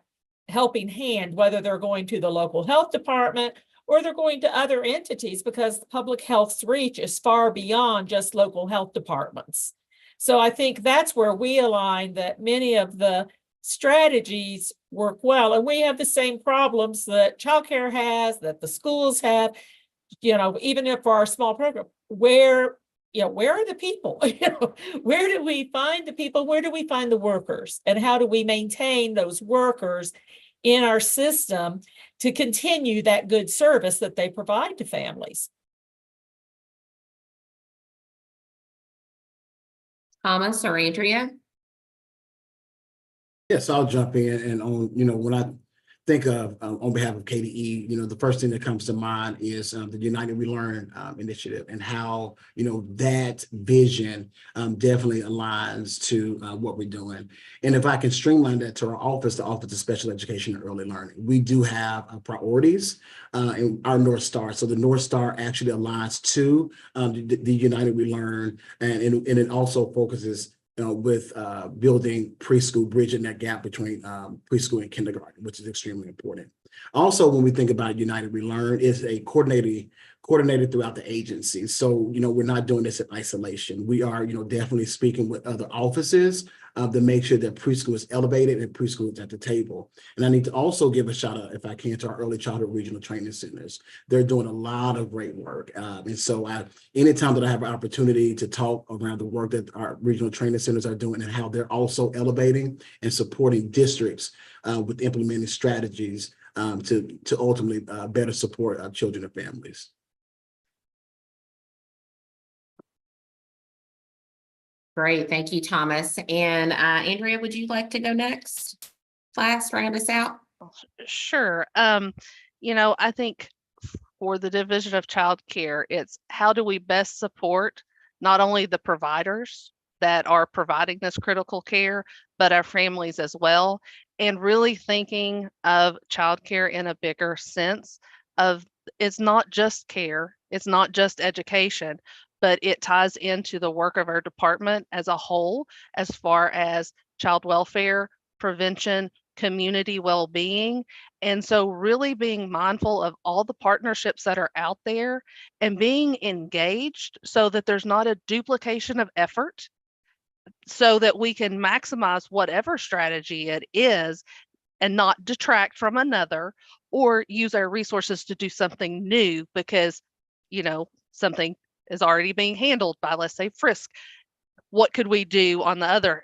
helping hand, whether they're going to the local health department or they're going to other entities, because public health's reach is far beyond just local health departments. So I think that's where we align, that many of the strategies work well. And we have the same problems that childcare has, that the schools have, even if for our small program, where are the people? Where do we find the people? Where do we find the workers? And how do we maintain those workers in our system to continue that good service that they provide to families? Thomas or Andrea? Yes, I'll jump in, and when I think of on behalf of KDE, the first thing that comes to mind is the United We Learn initiative, and how that vision definitely aligns to what we're doing. And if I can streamline that to our office, the Office of Special Education and Early Learning, we do have priorities in our North Star. So the North Star actually aligns to the United We Learn, and it also focuses with building preschool, bridging that gap between preschool and kindergarten, which is extremely important. Also, when we think about United We Learn, it's a coordinated throughout the agency. So, we're not doing this in isolation. We are, definitely speaking with other offices to make sure that preschool is elevated and preschool is at the table. And I need to also give a shout out, if I can, to our early childhood regional training centers. They're doing a lot of great work. And so anytime that I have an opportunity to talk around the work that our regional training centers are doing, and how they're also elevating and supporting districts with implementing strategies to ultimately better support our children and families. Great, thank you, Thomas. And Andrea, would you like to go next? Class, round us out? Sure. I think for the Division of Child Care, it's how do we best support not only the providers that are providing this critical care, but our families as well, and really thinking of childcare in a bigger sense of, it's not just care, it's not just education, but it ties into the work of our department as a whole, as far as child welfare, prevention, community well-being. And so really being mindful of all the partnerships that are out there and being engaged so that there's not a duplication of effort, so that we can maximize whatever strategy it is and not detract from another, or use our resources to do something new because, something is already being handled by, let's say, Frisk. What could we do on the other,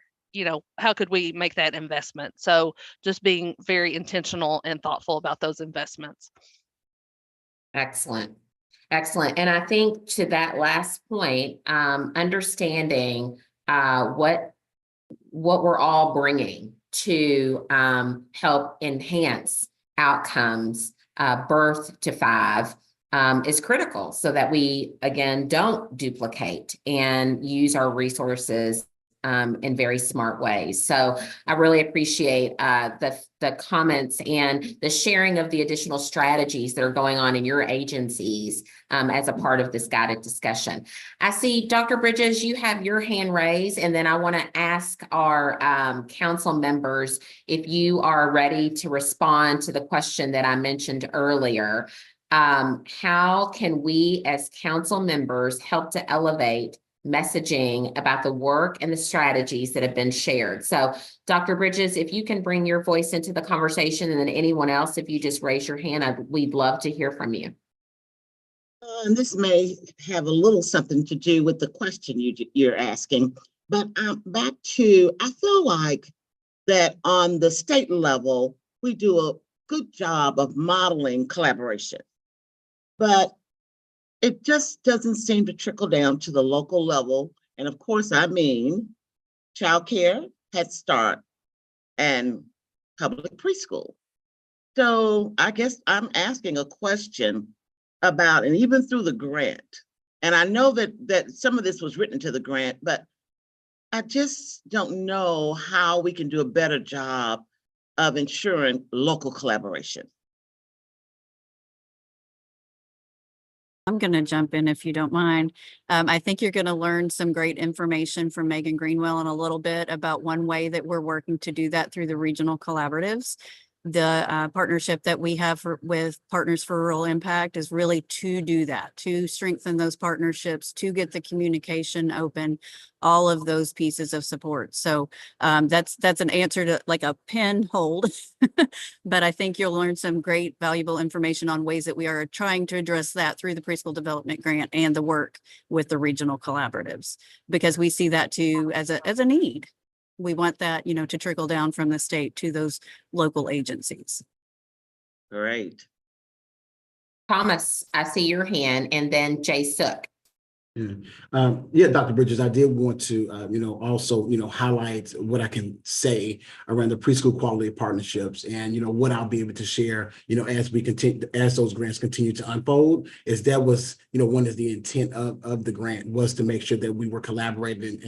how could we make that investment? So just being very intentional and thoughtful about those investments. Excellent. Excellent. And I think to that last point, understanding what we're all bringing to help enhance outcomes, birth to 5, is critical, so that we, again, don't duplicate and use our resources in very smart ways. So I really appreciate the comments and the sharing of the additional strategies that are going on in your agencies as a part of this guided discussion. I see, Dr. Bridges, you have your hand raised, and then I want to ask our council members if you are ready to respond to the question that I mentioned earlier. How can we as council members help to elevate messaging about the work and the strategies that have been shared? So Dr. Bridges, if you can bring your voice into the conversation, and then anyone else, if you just raise your hand, we'd love to hear from you. And this may have a little something to do with the question you're asking, but back to, I feel like that on the state level, we do a good job of modeling collaboration, but it just doesn't seem to trickle down to the local level. And of course, I mean, childcare, Head Start, and public preschool. So I guess I'm asking a question about, and even through the grant, and I know that some of this was written to the grant, but I just don't know how we can do a better job of ensuring local collaboration. I'm going to jump in if you don't mind. I think you're going to learn some great information from Megan Greenwell in a little bit about one way that we're working to do that through the regional collaboratives. The partnership that we have with Partners for Rural Impact is really to do that, to strengthen those partnerships, to get the communication open, all of those pieces of support. So that's an answer to like a pin hold, but I think you'll learn some great valuable information on ways that we are trying to address that through the Preschool Development Grant and the work with the regional collaboratives, because we see that too as a need. We want that, you know, to trickle down from the state to those local agencies. Great. Thomas, I see your hand, and then Jay Sook. Yeah, Dr. Bridges, I did want to, also, highlight what I can say around the preschool quality partnerships and, what I'll be able to share, as we continue, as those grants continue to unfold, is that was, one is the intent of the grant was to make sure that we were collaborating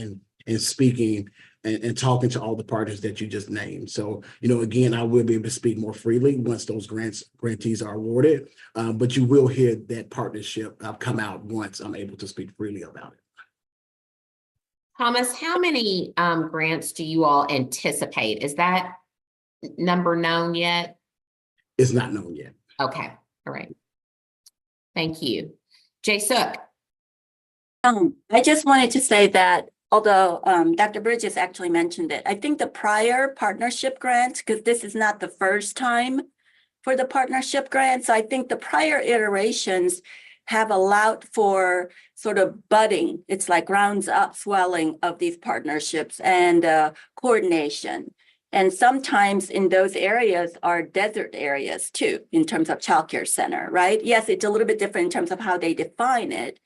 and speaking and talking to all the partners that you just named. So, again, I will be able to speak more freely once those grantees are awarded, but you will hear that partnership come out once I'm able to speak freely about it. Thomas, how many grants do you all anticipate? Is that number known yet? It's not known yet. Okay, all right. Thank you. Jay Sook. I just wanted to say that although Dr. Bridges actually mentioned it, I think the prior partnership grants, because this is not the first time for the partnership grants, I think the prior iterations have allowed for sort of budding. It's like grounds up swelling of these partnerships and coordination. And sometimes in those areas are desert areas too, in terms of childcare center, right? Yes, it's a little bit different in terms of how they define it.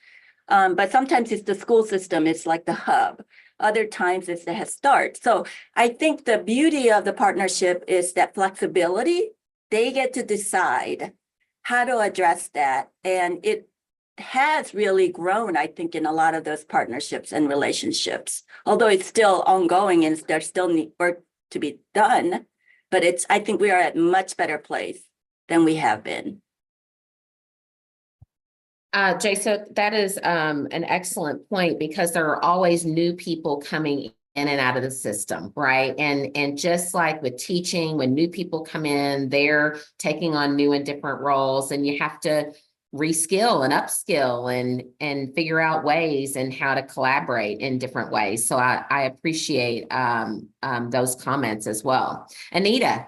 But sometimes it's the school system, it's like the hub. Other times it's the Head Start. So I think the beauty of the partnership is that flexibility. They get to decide how to address that. And it has really grown, I think, in a lot of those partnerships and relationships, although it's still ongoing and there's still work to be done. But I think we are at a much better place than we have been. Jay, so that is an excellent point, because there are always new people coming in and out of the system, right? And just like with teaching, when new people come in, they're taking on new and different roles, and you have to reskill and upskill and figure out ways and how to collaborate in different ways. So I appreciate those comments as well. Anita.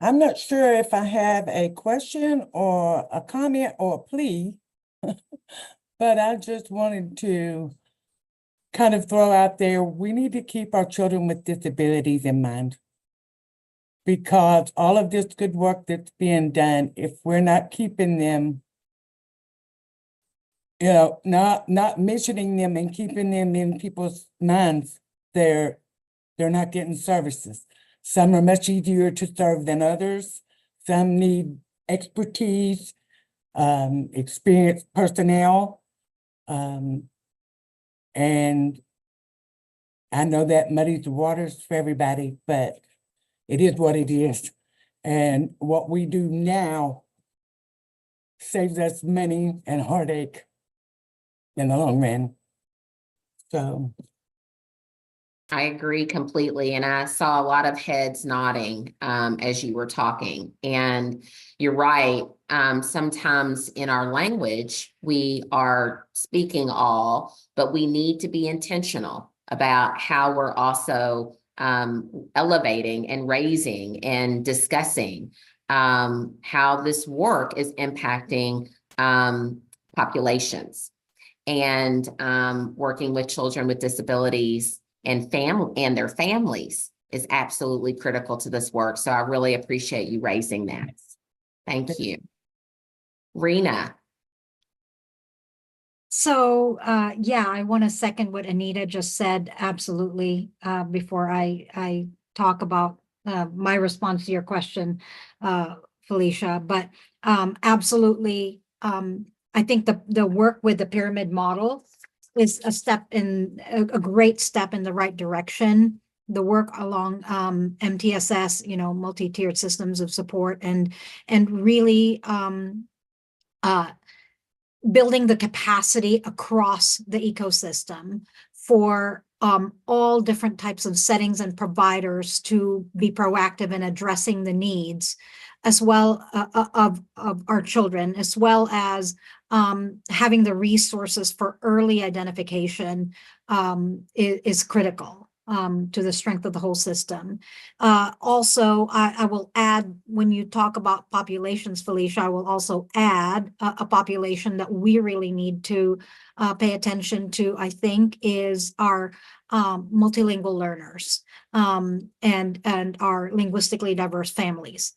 I'm not sure if I have a question or a comment or a plea, but I just wanted to kind of throw out there, we need to keep our children with disabilities in mind. Because all of this good work that's being done, if we're not keeping them, not mentioning them and keeping them in people's minds, they're not getting services. Some are much easier to serve than others. Some need expertise, experienced personnel. And I know that muddies the waters for everybody, but it is what it is. And what we do now saves us money and heartache in the long run. So. I agree completely. And I saw a lot of heads nodding as you were talking. And you're right. Sometimes in our language, we are speaking all, but we need to be intentional about how we're also elevating and raising and discussing how this work is impacting populations, and working with children with disabilities and their families is absolutely critical to this work. So I really appreciate you raising that. Thank you. Rena. So, yeah, I want to second what Anita just said, absolutely, before I talk about my response to your question, Felicia, but absolutely, I think the work with the pyramid model is a step in, a great step in the right direction. The work along MTSS, you know, multi-tiered systems of support, and really building the capacity across the ecosystem for all different types of settings and providers to be proactive in addressing the needs as well of our children, as well as having the resources for early identification is critical to the strength of the whole system. Also, I will add, when you talk about populations, Felicia, I will also add a population that we really need to pay attention to, I think, is our multilingual learners and our linguistically diverse families,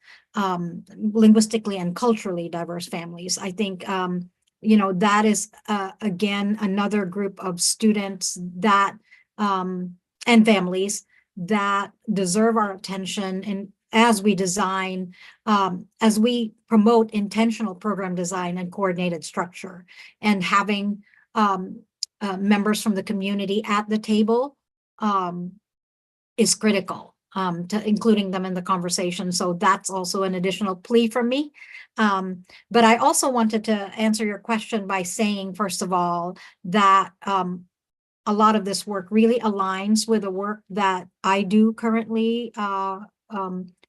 linguistically and culturally diverse families. I think, you know, that is, again, another group of students that and families that deserve our attention. And as we design, as we promote intentional program design and coordinated structure, and having members from the community at the table is critical, to including them in the conversation. So that's also an additional plea from me. But I also wanted to answer your question by saying, first of all, that a lot of this work really aligns with the work that I do currently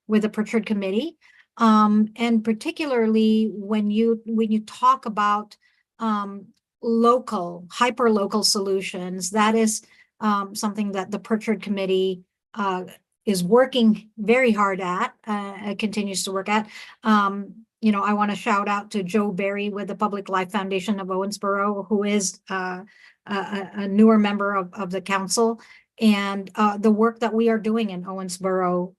with the Pritchard Committee. And particularly when you talk about local, hyper-local solutions, that is something that the Pritchard Committee is working very hard at, continues to work at. You know, I want to shout out to Joe Berry with the Public Life Foundation of Owensboro, who is a newer member of the council, and the work that we are doing in Owensboro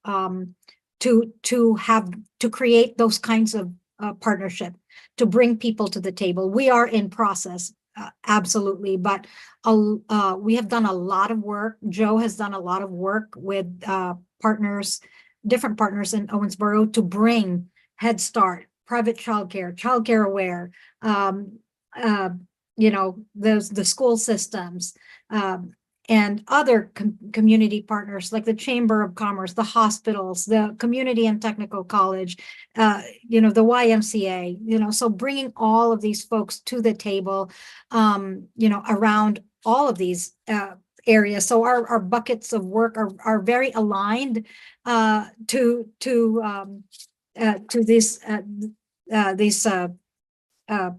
to create those kinds of partnership, to bring people to the table. We are in process, absolutely, but we have done a lot of work. Joe has done a lot of work with partners, different partners in Owensboro, to bring Head Start, private childcare aware, you know, the school systems, and other community partners like the Chamber of Commerce, the hospitals, the Community and Technical College, you know, the YMCA, you know, so bringing all of these folks to the table, you know, around all of these areas. So our buckets of work are very aligned to these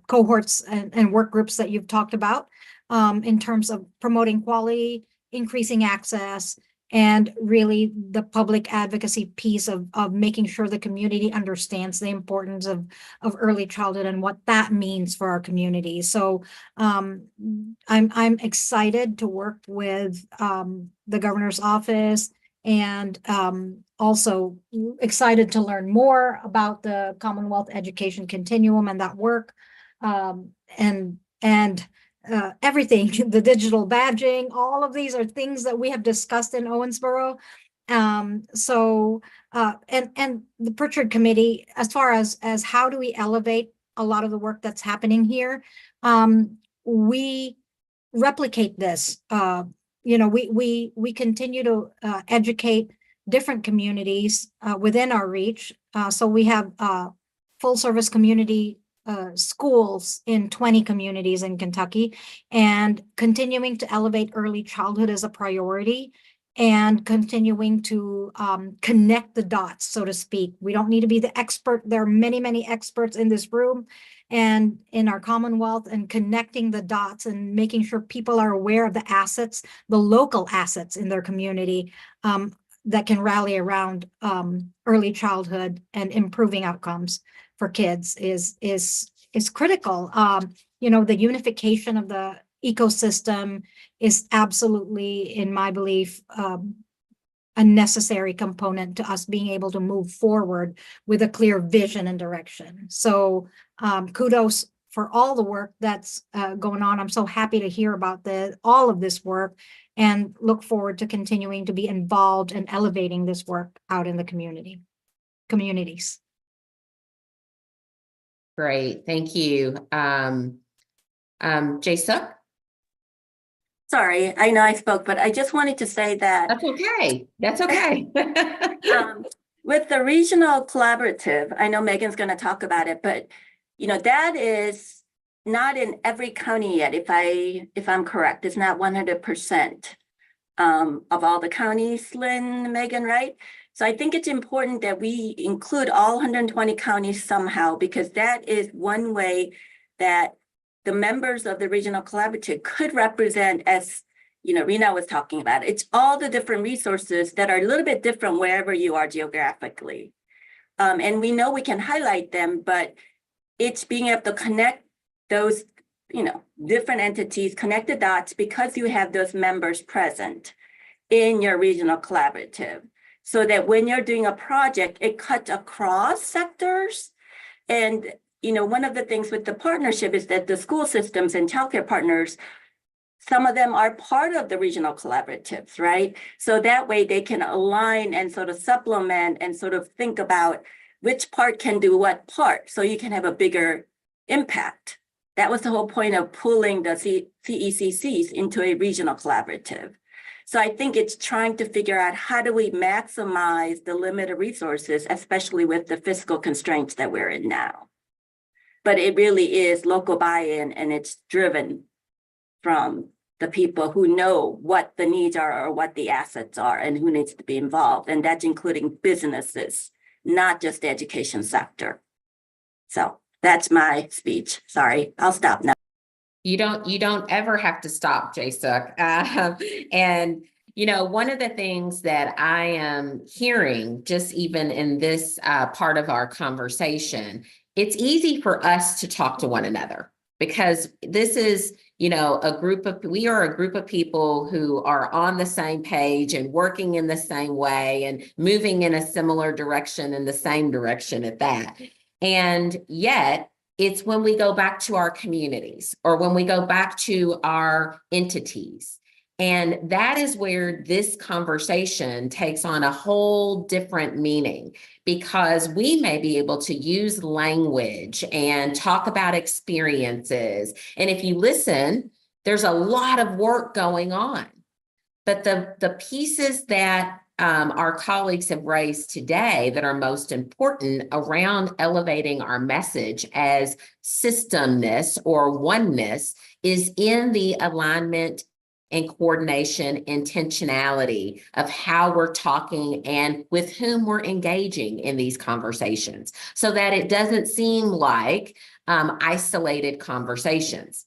cohorts and work groups that you've talked about, in terms of promoting quality, increasing access, and really the public advocacy piece of making sure the community understands the importance of early childhood and what that means for our community. So I'm excited to work with the governor's office, and also excited to learn more about the Commonwealth Education Continuum and that work, and everything, the digital badging, all of these are things that we have discussed in Owensboro. So and the Pritchard Committee, as far as how do we elevate a lot of the work that's happening here, we replicate this. You know, we continue to educate different communities within our reach. So we have full service community schools in 20 communities in Kentucky, and continuing to elevate early childhood as a priority, and continuing to connect the dots, so to speak. We don't need to be the expert. There are many, many experts in this room and in our Commonwealth, and connecting the dots and making sure people are aware of the assets, the local assets in their community, that can rally around early childhood and improving outcomes for kids is critical. You know, the unification of the ecosystem is absolutely, in my belief, a necessary component to us being able to move forward with a clear vision and direction. So kudos for all the work that's going on. I'm so happy to hear about all of this work, and look forward to continuing to be involved and elevating this work out in the communities. Great, thank you. Jay Suk? Sorry, I know I spoke, but I just wanted to say that That's okay. That's okay. with the regional collaborative, I know Megan's going to talk about it, but that is not in every county yet. If I'm correct, it's not 100% of all the counties, Lynn, Megan, right? So I think it's important that we include all 120 counties somehow, because that is one way that the members of the regional collaborative could represent, as Rena was talking about. It's all the different resources that are a little bit different wherever you are geographically. And we know we can highlight them, but it's being able to connect those, different entities, connect the dots, because you have those members present in your regional collaborative. So that when you're doing a project, it cuts across sectors. And, one of the things with the partnership is that the school systems and childcare partners, some of them are part of the regional collaboratives, right? So that way they can align and sort of supplement and sort of think about which part can do what part, so you can have a bigger impact. That was the whole point of pulling the CECCs into a regional collaborative. So I think it's trying to figure out how do we maximize the limited resources, especially with the fiscal constraints that we're in now. But it really is local buy-in, and it's driven from the people who know what the needs are or what the assets are and who needs to be involved. And that's including businesses, not just the education sector. So that's my speech. Sorry, I'll stop now. You don't ever have to stop, Jae-Suk. And one of the things that I am hearing, just even in this part of our conversation, it's easy for us to talk to one another, because this is, we are a group of people who are on the same page and working in the same way and moving in a similar direction, in the same direction at that. And yet, it's when we go back to our communities or when we go back to our entities. And that is where this conversation takes on a whole different meaning, because we may be able to use language and talk about experiences. And if you listen, there's a lot of work going on. But the pieces that our colleagues have raised today that are most important around elevating our message as systemness or oneness is in the alignment and coordination, intentionality of how we're talking and with whom we're engaging in these conversations, so that it doesn't seem like isolated conversations.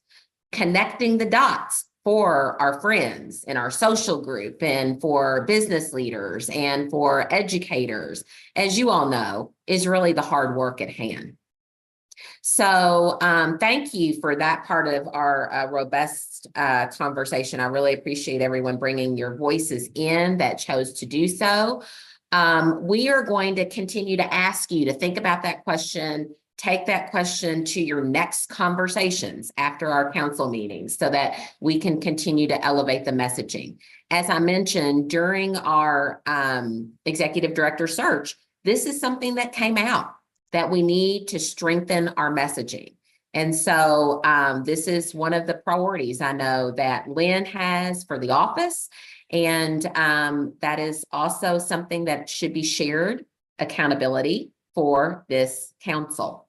Connecting the dots for our friends in our social group and for business leaders and for educators, as you all know, is really the hard work at hand. So thank you for that part of our robust conversation. I really appreciate everyone bringing your voices in that chose to do so. We are going to continue to ask you to think about that question, take that question to your next conversations after our council meetings so that we can continue to elevate the messaging. As I mentioned, during our executive director search, this is something that came out that we need to strengthen our messaging. And so this is one of the priorities I know that Lynn has for the office. And that is also something that should be shared accountability for this council.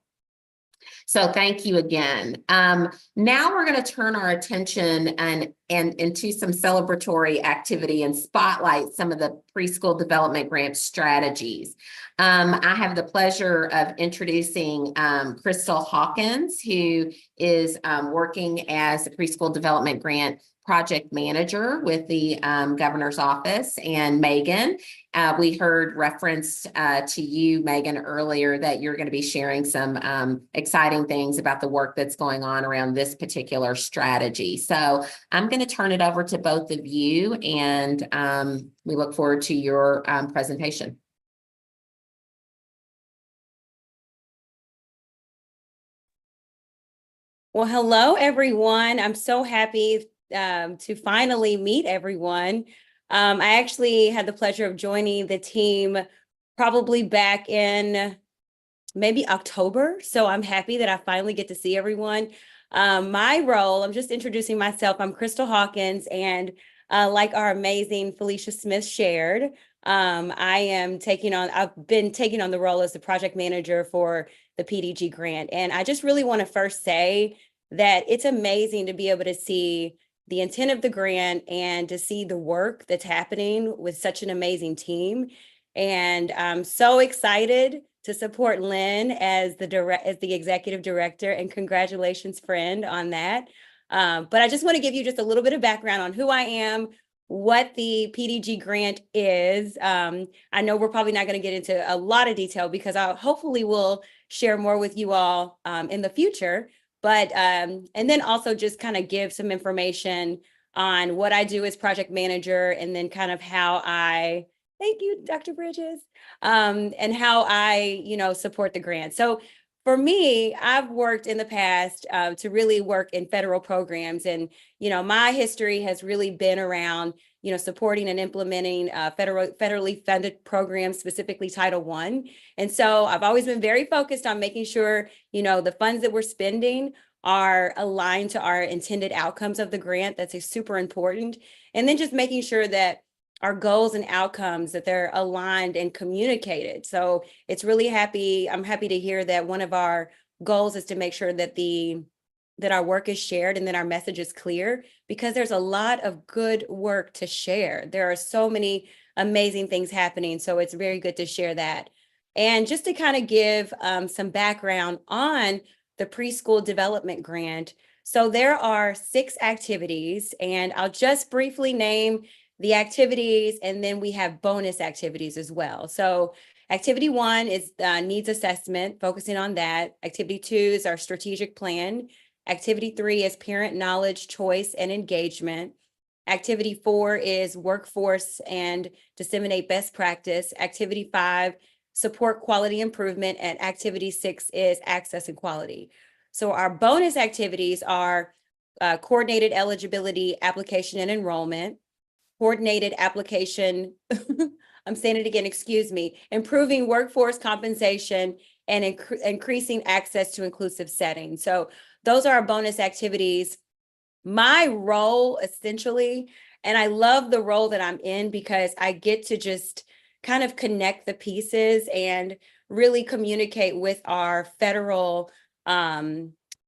So thank you again. Now we're going to turn our attention and into some celebratory activity and spotlight some of the preschool development grant strategies. I have the pleasure of introducing Crystal Hawkins, who is working as a preschool development grant project manager with the governor's office, and Megan. We heard reference to you, Megan, earlier that you're going to be sharing some exciting things about the work that's going on around this particular strategy. So I'm going to turn it over to both of you, and we look forward to your presentation. Well, hello, everyone. I'm so happy to finally meet everyone. I actually had the pleasure of joining the team probably back in maybe October. So I'm happy that I finally get to see everyone. My role, I'm just introducing myself. I'm Crystal Hawkins, and like our amazing Felicia Smith shared, I've been taking on the role as the project manager for the PDG grant. And I just really want to first say that it's amazing to be able to see the intent of the grant and to see the work that's happening with such an amazing team. And I'm so excited to support Lynn as the executive director, and congratulations, friend, on that. But I just want to give you just a little bit of background on who I am, what the PDG grant is. I know we're probably not going to get into a lot of detail because I hopefully will share more with you all in the future. But and then also just kind of give some information on what I do as project manager, and then kind of how I, thank you, Dr. Bridges, and how I, support the grant. So for me, I've worked in the past to really work in federal programs, and my history has really been around supporting and implementing federally funded programs, specifically Title I. And so I've always been very focused on making sure the funds that we're spending are aligned to our intended outcomes of the grant. That's super important. And then just making sure that our goals and outcomes, that they're aligned and communicated. So it's really I'm happy to hear that one of our goals is to make sure that that our work is shared and that our message is clear, because there's a lot of good work to share. There are so many amazing things happening. So it's very good to share that. And just to kind of give some background on the preschool development grant. So there are 6 activities, and I'll just briefly name the activities, and then we have bonus activities as well. So activity 1 is needs assessment, focusing on that. Activity 2 is our strategic plan. Activity 3 is parent knowledge, choice, and engagement. Activity 4 is workforce and disseminate best practice. Activity 5, support quality improvement. And activity 6 is access and quality. So our bonus activities are coordinated eligibility, application, and enrollment, coordinated application, I'm saying it again, excuse me, improving workforce compensation, and increasing access to inclusive settings. So those are our bonus activities. My role essentially, and I love the role that I'm in because I get to just kind of connect the pieces and really communicate with our federal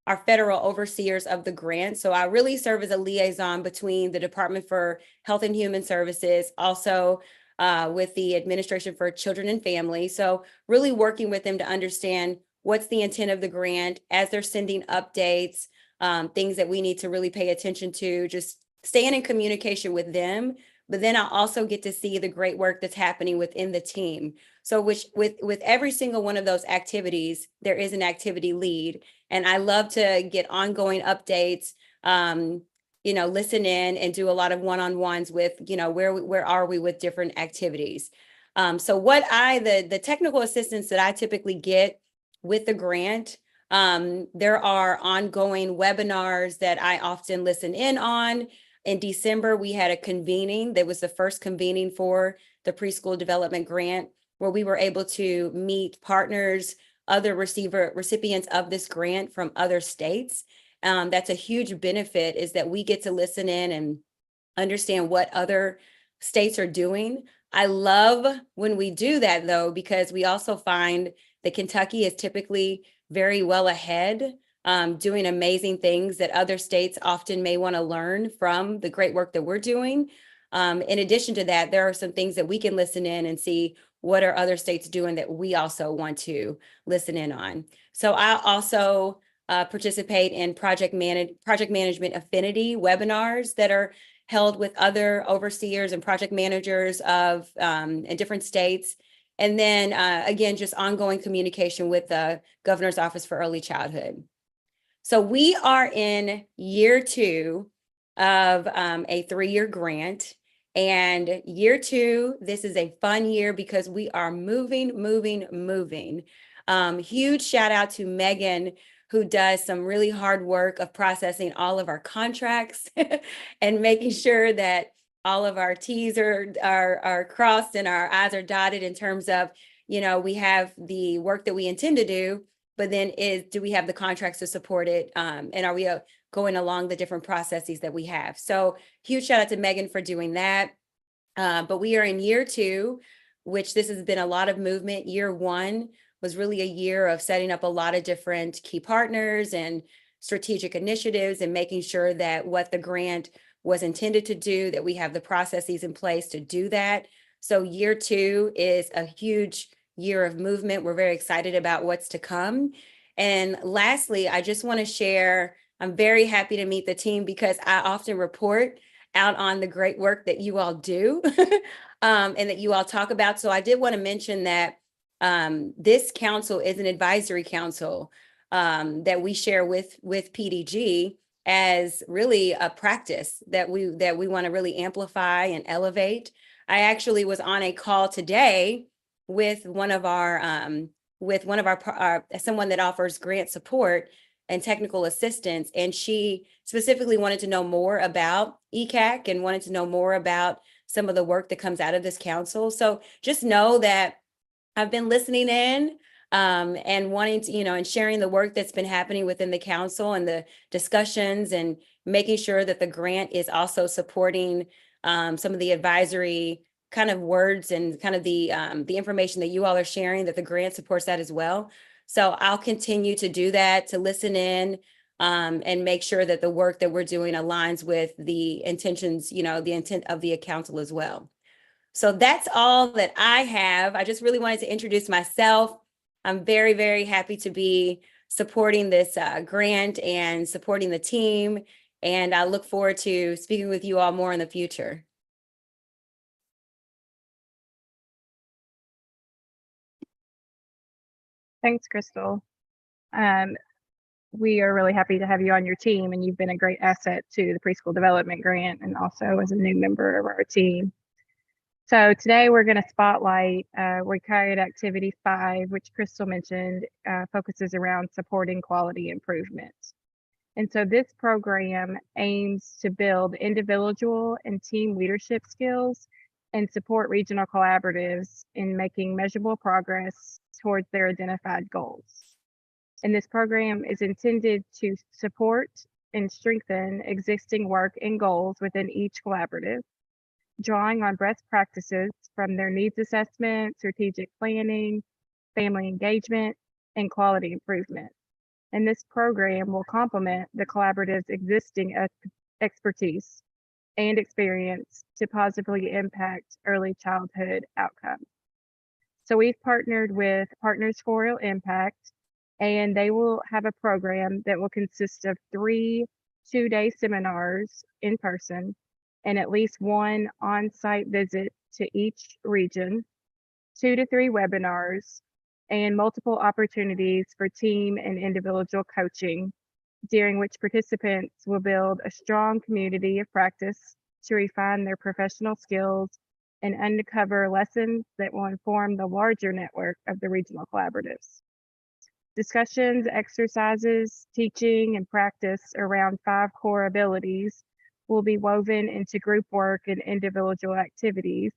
overseers of the grant. So I really serve as a liaison between the Department for Health and Human Services, also with the Administration for Children and Families. So really working with them to understand what's the intent of the grant as they're sending updates, things that we need to really pay attention to, just staying in communication with them. But then I also get to see the great work that's happening within the team. So with every single one of those activities, there is an activity lead. And I love to get ongoing updates, listen in and do a lot of one-on-ones with, where are we with different activities. So the technical assistance that I typically get with the grant, there are ongoing webinars that I often listen in on. In December, we had a convening that was the first convening for the preschool development grant, where we were able to meet partners, other recipients of this grant from other states. That's a huge benefit, is that we get to listen in and understand what other states are doing. I love when we do that, though, because we also find that Kentucky is typically very well ahead, doing amazing things that other states often may want to learn from the great work that we're doing. In addition to that, there are some things that we can listen in and see what are other states doing that we also want to listen in on. So I also participate in project management affinity webinars that are held with other overseers and project managers of in different states. And then again, just ongoing communication with the Governor's Office for Early Childhood. So we are in year 2 of a 3-year grant. And year 2, this is a fun year because we are moving. Huge shout out to Megan, who does some really hard work of processing all of our contracts and making sure that all of our T's are crossed and our I's are dotted in terms of, we have the work that we intend to do, but then do we have the contracts to support it? And are we going along the different processes that we have? So huge shout out to Megan for doing that. But we are in year 2, which this has been a lot of movement. Year 1 was really a year of setting up a lot of different key partners and strategic initiatives and making sure that what the grant was intended to do, that we have the processes in place to do that. So year 2 is a huge year of movement. We're very excited about what's to come. And lastly, I just want to share, I'm very happy to meet the team because I often report out on the great work that you all do and that you all talk about. So I did want to mention that this council is an advisory council that we share with PDG as really a practice that we want to really amplify and elevate. I actually was on a call today with someone that offers grant support and technical assistance, and she specifically wanted to know more about ECAC and wanted to know more about some of the work that comes out of this council. So just know that I've been listening in and wanting to, and sharing the work that's been happening within the council and the discussions and making sure that the grant is also supporting some of the advisory kind of words and kind of the information that you all are sharing, that the grant supports that as well. So I'll continue to do that, to listen in and make sure that the work that we're doing aligns with the intentions, the intent of the council as well. So that's all that I have. I just really wanted to introduce myself. I'm very, very happy to be supporting this grant and supporting the team. And I look forward to speaking with you all more in the future. Thanks, Crystal. We are really happy to have you on your team, and you've been a great asset to the Preschool Development Grant and also as a new member of our team. So today we're going to spotlight required activity 5, which Crystal mentioned, focuses around supporting quality improvement. And so this program aims to build individual and team leadership skills and support regional collaboratives in making measurable progress towards their identified goals. And this program is intended to support and strengthen existing work and goals within each collaborative, drawing on best practices from their needs assessment, strategic planning, family engagement, and quality improvement. And this program will complement the collaborative's existing expertise and experience to positively impact early childhood outcomes. So we've partnered with Partners for Real Impact, and they will have a program that will consist of 3 two-day seminars in person and at least 1 on-site visit to each region, 2 to 3 webinars, and multiple opportunities for team and individual coaching, during which participants will build a strong community of practice to refine their professional skills and uncover lessons that will inform the larger network of the regional collaboratives. Discussions, exercises, teaching, and practice around 5 core abilities will be woven into group work and individual activities,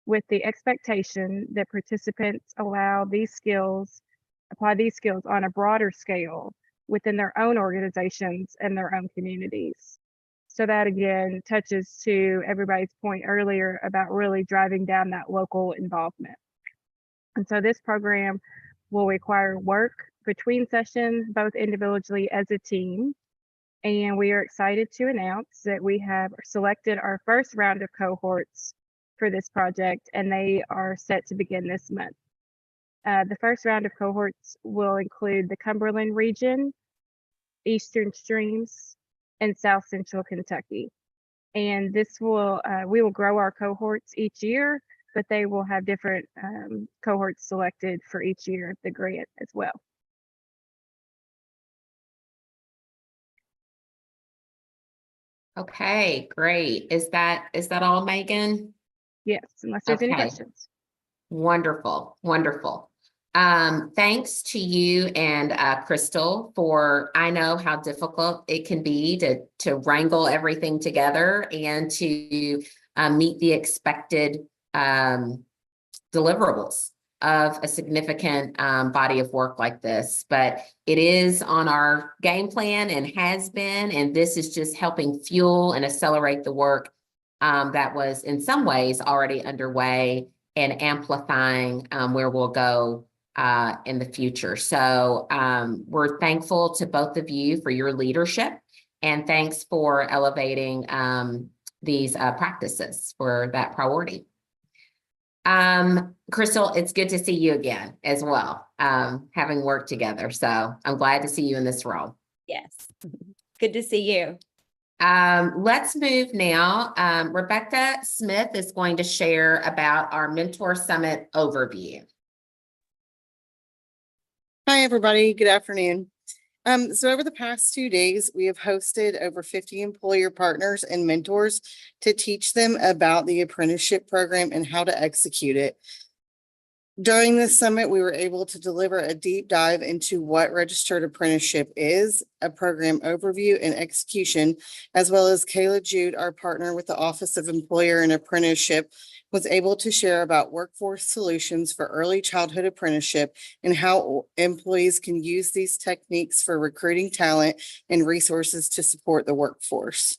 with the expectation that participants apply these skills on a broader scale within their own organizations and their own communities. So that again touches to everybody's point earlier about really driving down that local involvement. And so this program will require work between sessions, both individually as a team. And we are excited to announce that we have selected our first round of cohorts for this project, and they are set to begin this month. The first round of cohorts will include the Cumberland region, Eastern Streams, and South Central Kentucky. And this will, we will grow our cohorts each year, but they will have different cohorts selected for each year of the grant as well. Okay, great. Is that all, Megan? Yes, unless there's any Okay. questions. Wonderful, wonderful. Thanks to you and Crystal for, I know how difficult it can be to wrangle everything together and to meet the expected deliverables of a significant body of work like this, but it is on our game plan and has been, and this is just helping fuel and accelerate the work that was in some ways already underway and amplifying where we'll go in the future. So we're thankful to both of you for your leadership, and thanks for elevating these practices for that priority. Crystal, it's good to see you again as well, having worked together. So I'm glad to see you in this role. Yes. Good to see you. Let's move now. Rebecca Smith is going to share about our Mentor Summit overview. Hi, everybody. Good afternoon. So over the past 2 days, we have hosted over 50 employer partners and mentors to teach them about the apprenticeship program and how to execute it. During this summit, we were able to deliver a deep dive into what registered apprenticeship is, a program overview and execution, as well as Kayla Jude, our partner with the Office of Employer and Apprenticeship, was able to share about workforce solutions for early childhood apprenticeship and how employees can use these techniques for recruiting talent and resources to support the workforce.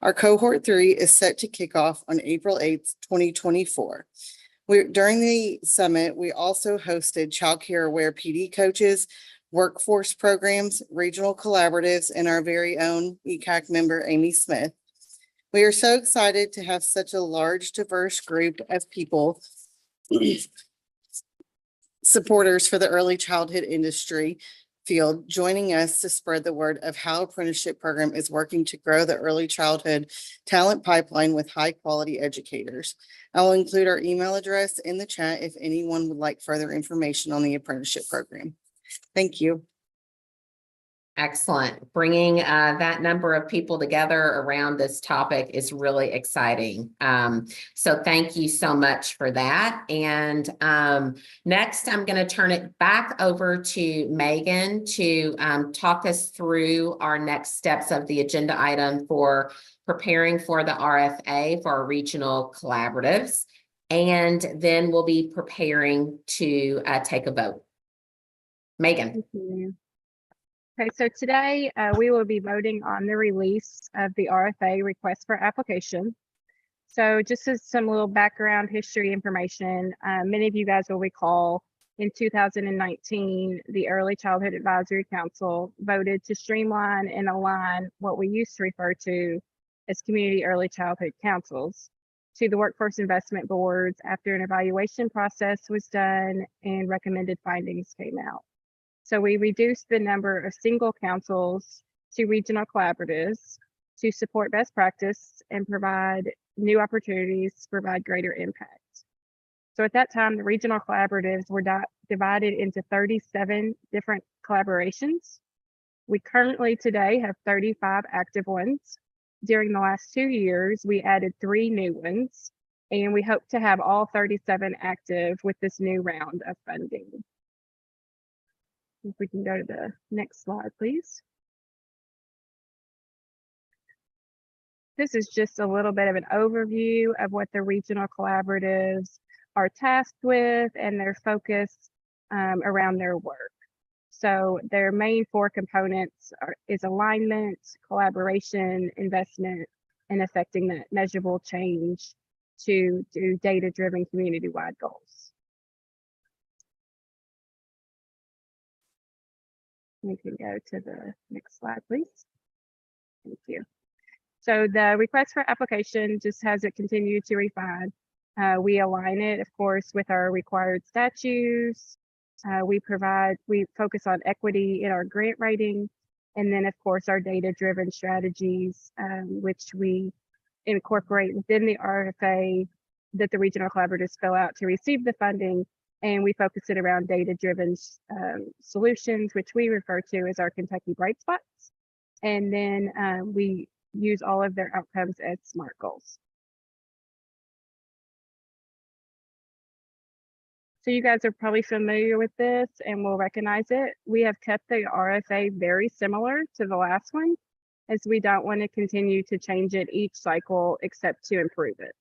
Our cohort 3 is set to kick off on April 8th, 2024. During the summit, we also hosted childcare aware PD coaches, workforce programs, regional collaboratives, and our very own ECAC member, Amy Smith. We are so excited to have such a large, diverse group of people, supporters for the early childhood industry field, joining us to spread the word of how apprenticeship program is working to grow the early childhood talent pipeline with high quality educators. I will include our email address in the chat if anyone would like further information on the apprenticeship program. Thank you. Excellent. Bringing that number of people together around this topic is really exciting. So thank you so much for that. And next, I'm going to turn it back over to Megan to talk us through our next steps of the agenda item for preparing for the RFA for our regional collaboratives. And then we'll be preparing to take a vote. Megan. Thank you. Okay, so today we will be voting on the release of the RFA request for application. So just as some little background history information, many of you guys will recall in 2019, the Early Childhood Advisory Council voted to streamline and align what we used to refer to as community early childhood councils to the workforce investment boards after an evaluation process was done and recommended findings came out. So we reduced the number of single councils to regional collaboratives to support best practice and provide new opportunities to provide greater impact. So at that time, the regional collaboratives were divided into 37 different collaborations. We currently today have 35 active ones. During the last 2 years, we added 3 new ones, and we hope to have all 37 active with this new round of funding. If we can go to the next slide, please. This is just a little bit of an overview of what the regional collaboratives are tasked with and their focus around their work. So their main 4 components is alignment, collaboration, investment, and affecting that measurable change to do data-driven community-wide goals. We can go to the next slide, please. Thank you. So the request for application just has it continue to refine. We align it, of course, with our required statutes. We focus on equity in our grant writing, and then, of course, our data-driven strategies, which we incorporate within the RFA that the regional collaboratives fill out to receive the funding. And we focus it around data-driven solutions, which we refer to as our Kentucky Bright Spots. And then we use all of their outcomes as SMART goals. So you guys are probably familiar with this and will recognize it. We have kept the RFA very similar to the last one, as we don't want to continue to change it each cycle except to improve it.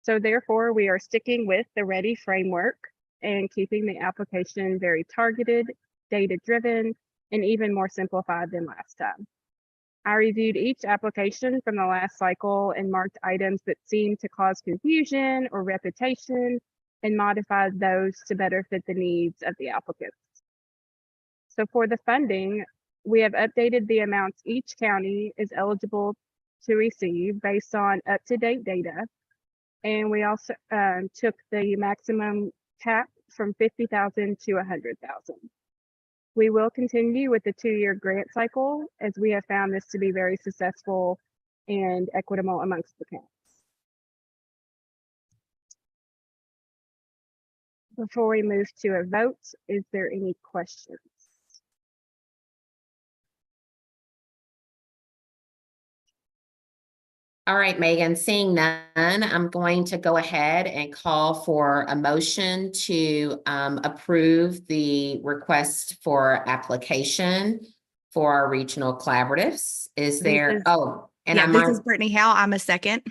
So therefore, we are sticking with the READY framework and keeping the application very targeted, data-driven, and even more simplified than last time. I reviewed each application from the last cycle and marked items that seemed to cause confusion or repetition and modified those to better fit the needs of the applicants. So for the funding, we have updated the amounts each county is eligible to receive based on up-to-date data. And we also took the maximum cap from 50,000 to 100,000. We will continue with the 2-year grant cycle as we have found this to be very successful and equitable amongst the counties. Before we move to a vote, is there any questions? All right, Megan, seeing none, I'm going to go ahead and call for a motion to approve the request for application for our regional collaboratives. Is there, is- oh, and Yeah, I'm, this is Brittany Howe. I'm a second.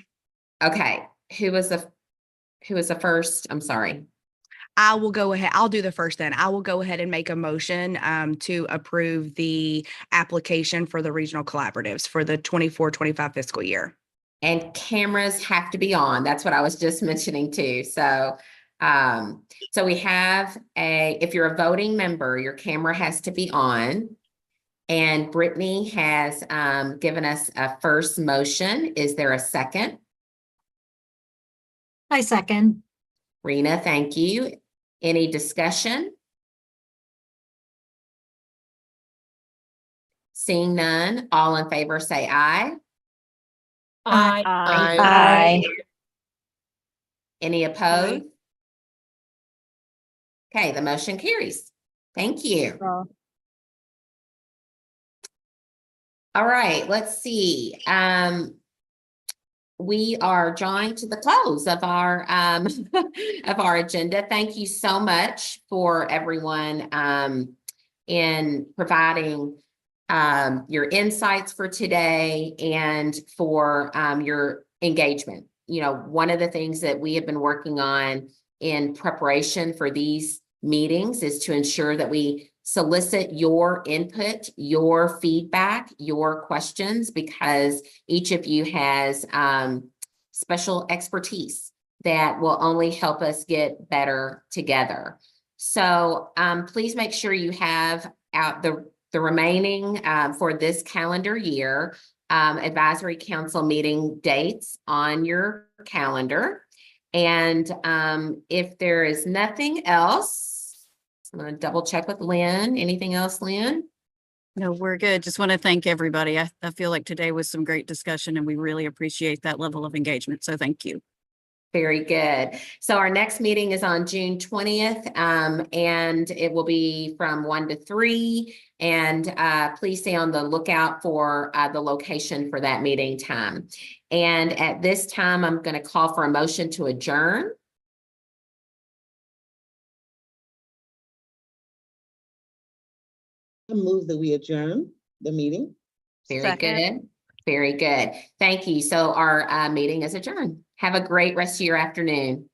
okay, who was the first? I'm sorry. I will go ahead. I'll do the first then. I will go ahead and make a motion to approve the application for the regional collaboratives for the 24-25 fiscal year. And cameras have to be on. That's what I was just mentioning too. So, so we have if you're a voting member, your camera has to be on. And Brittany has given us a first motion. Is there a second? I second. Rena, thank you. Any discussion? Seeing none, all in favor say aye. Aye. Aye. Any opposed? Okay, the motion carries. Thank you. All right, let's see. We are drawing to the close of our of our agenda. Thank you so much for everyone in providing your insights for today and for your engagement. You know, one of the things that we have been working on in preparation for these meetings is to ensure that we solicit your input, your feedback, your questions, because each of you has special expertise that will only help us get better together. So please make sure you have out the remaining for this calendar year advisory council meeting dates on your calendar. And if there is nothing else, I'm going to double check with Lynn. Anything else, Lynn? No, we're good. Just want to thank everybody. I feel like today was some great discussion and we really appreciate that level of engagement. So thank you. Very good. So our next meeting is on June 20th, and it will be from 1 to 3. And please stay on the lookout for the location for that meeting time. And at this time, I'm going to call for a motion to adjourn. I move that we adjourn the meeting. Very good. Very good. Thank you. So our meeting is adjourned. Have a great rest of your afternoon.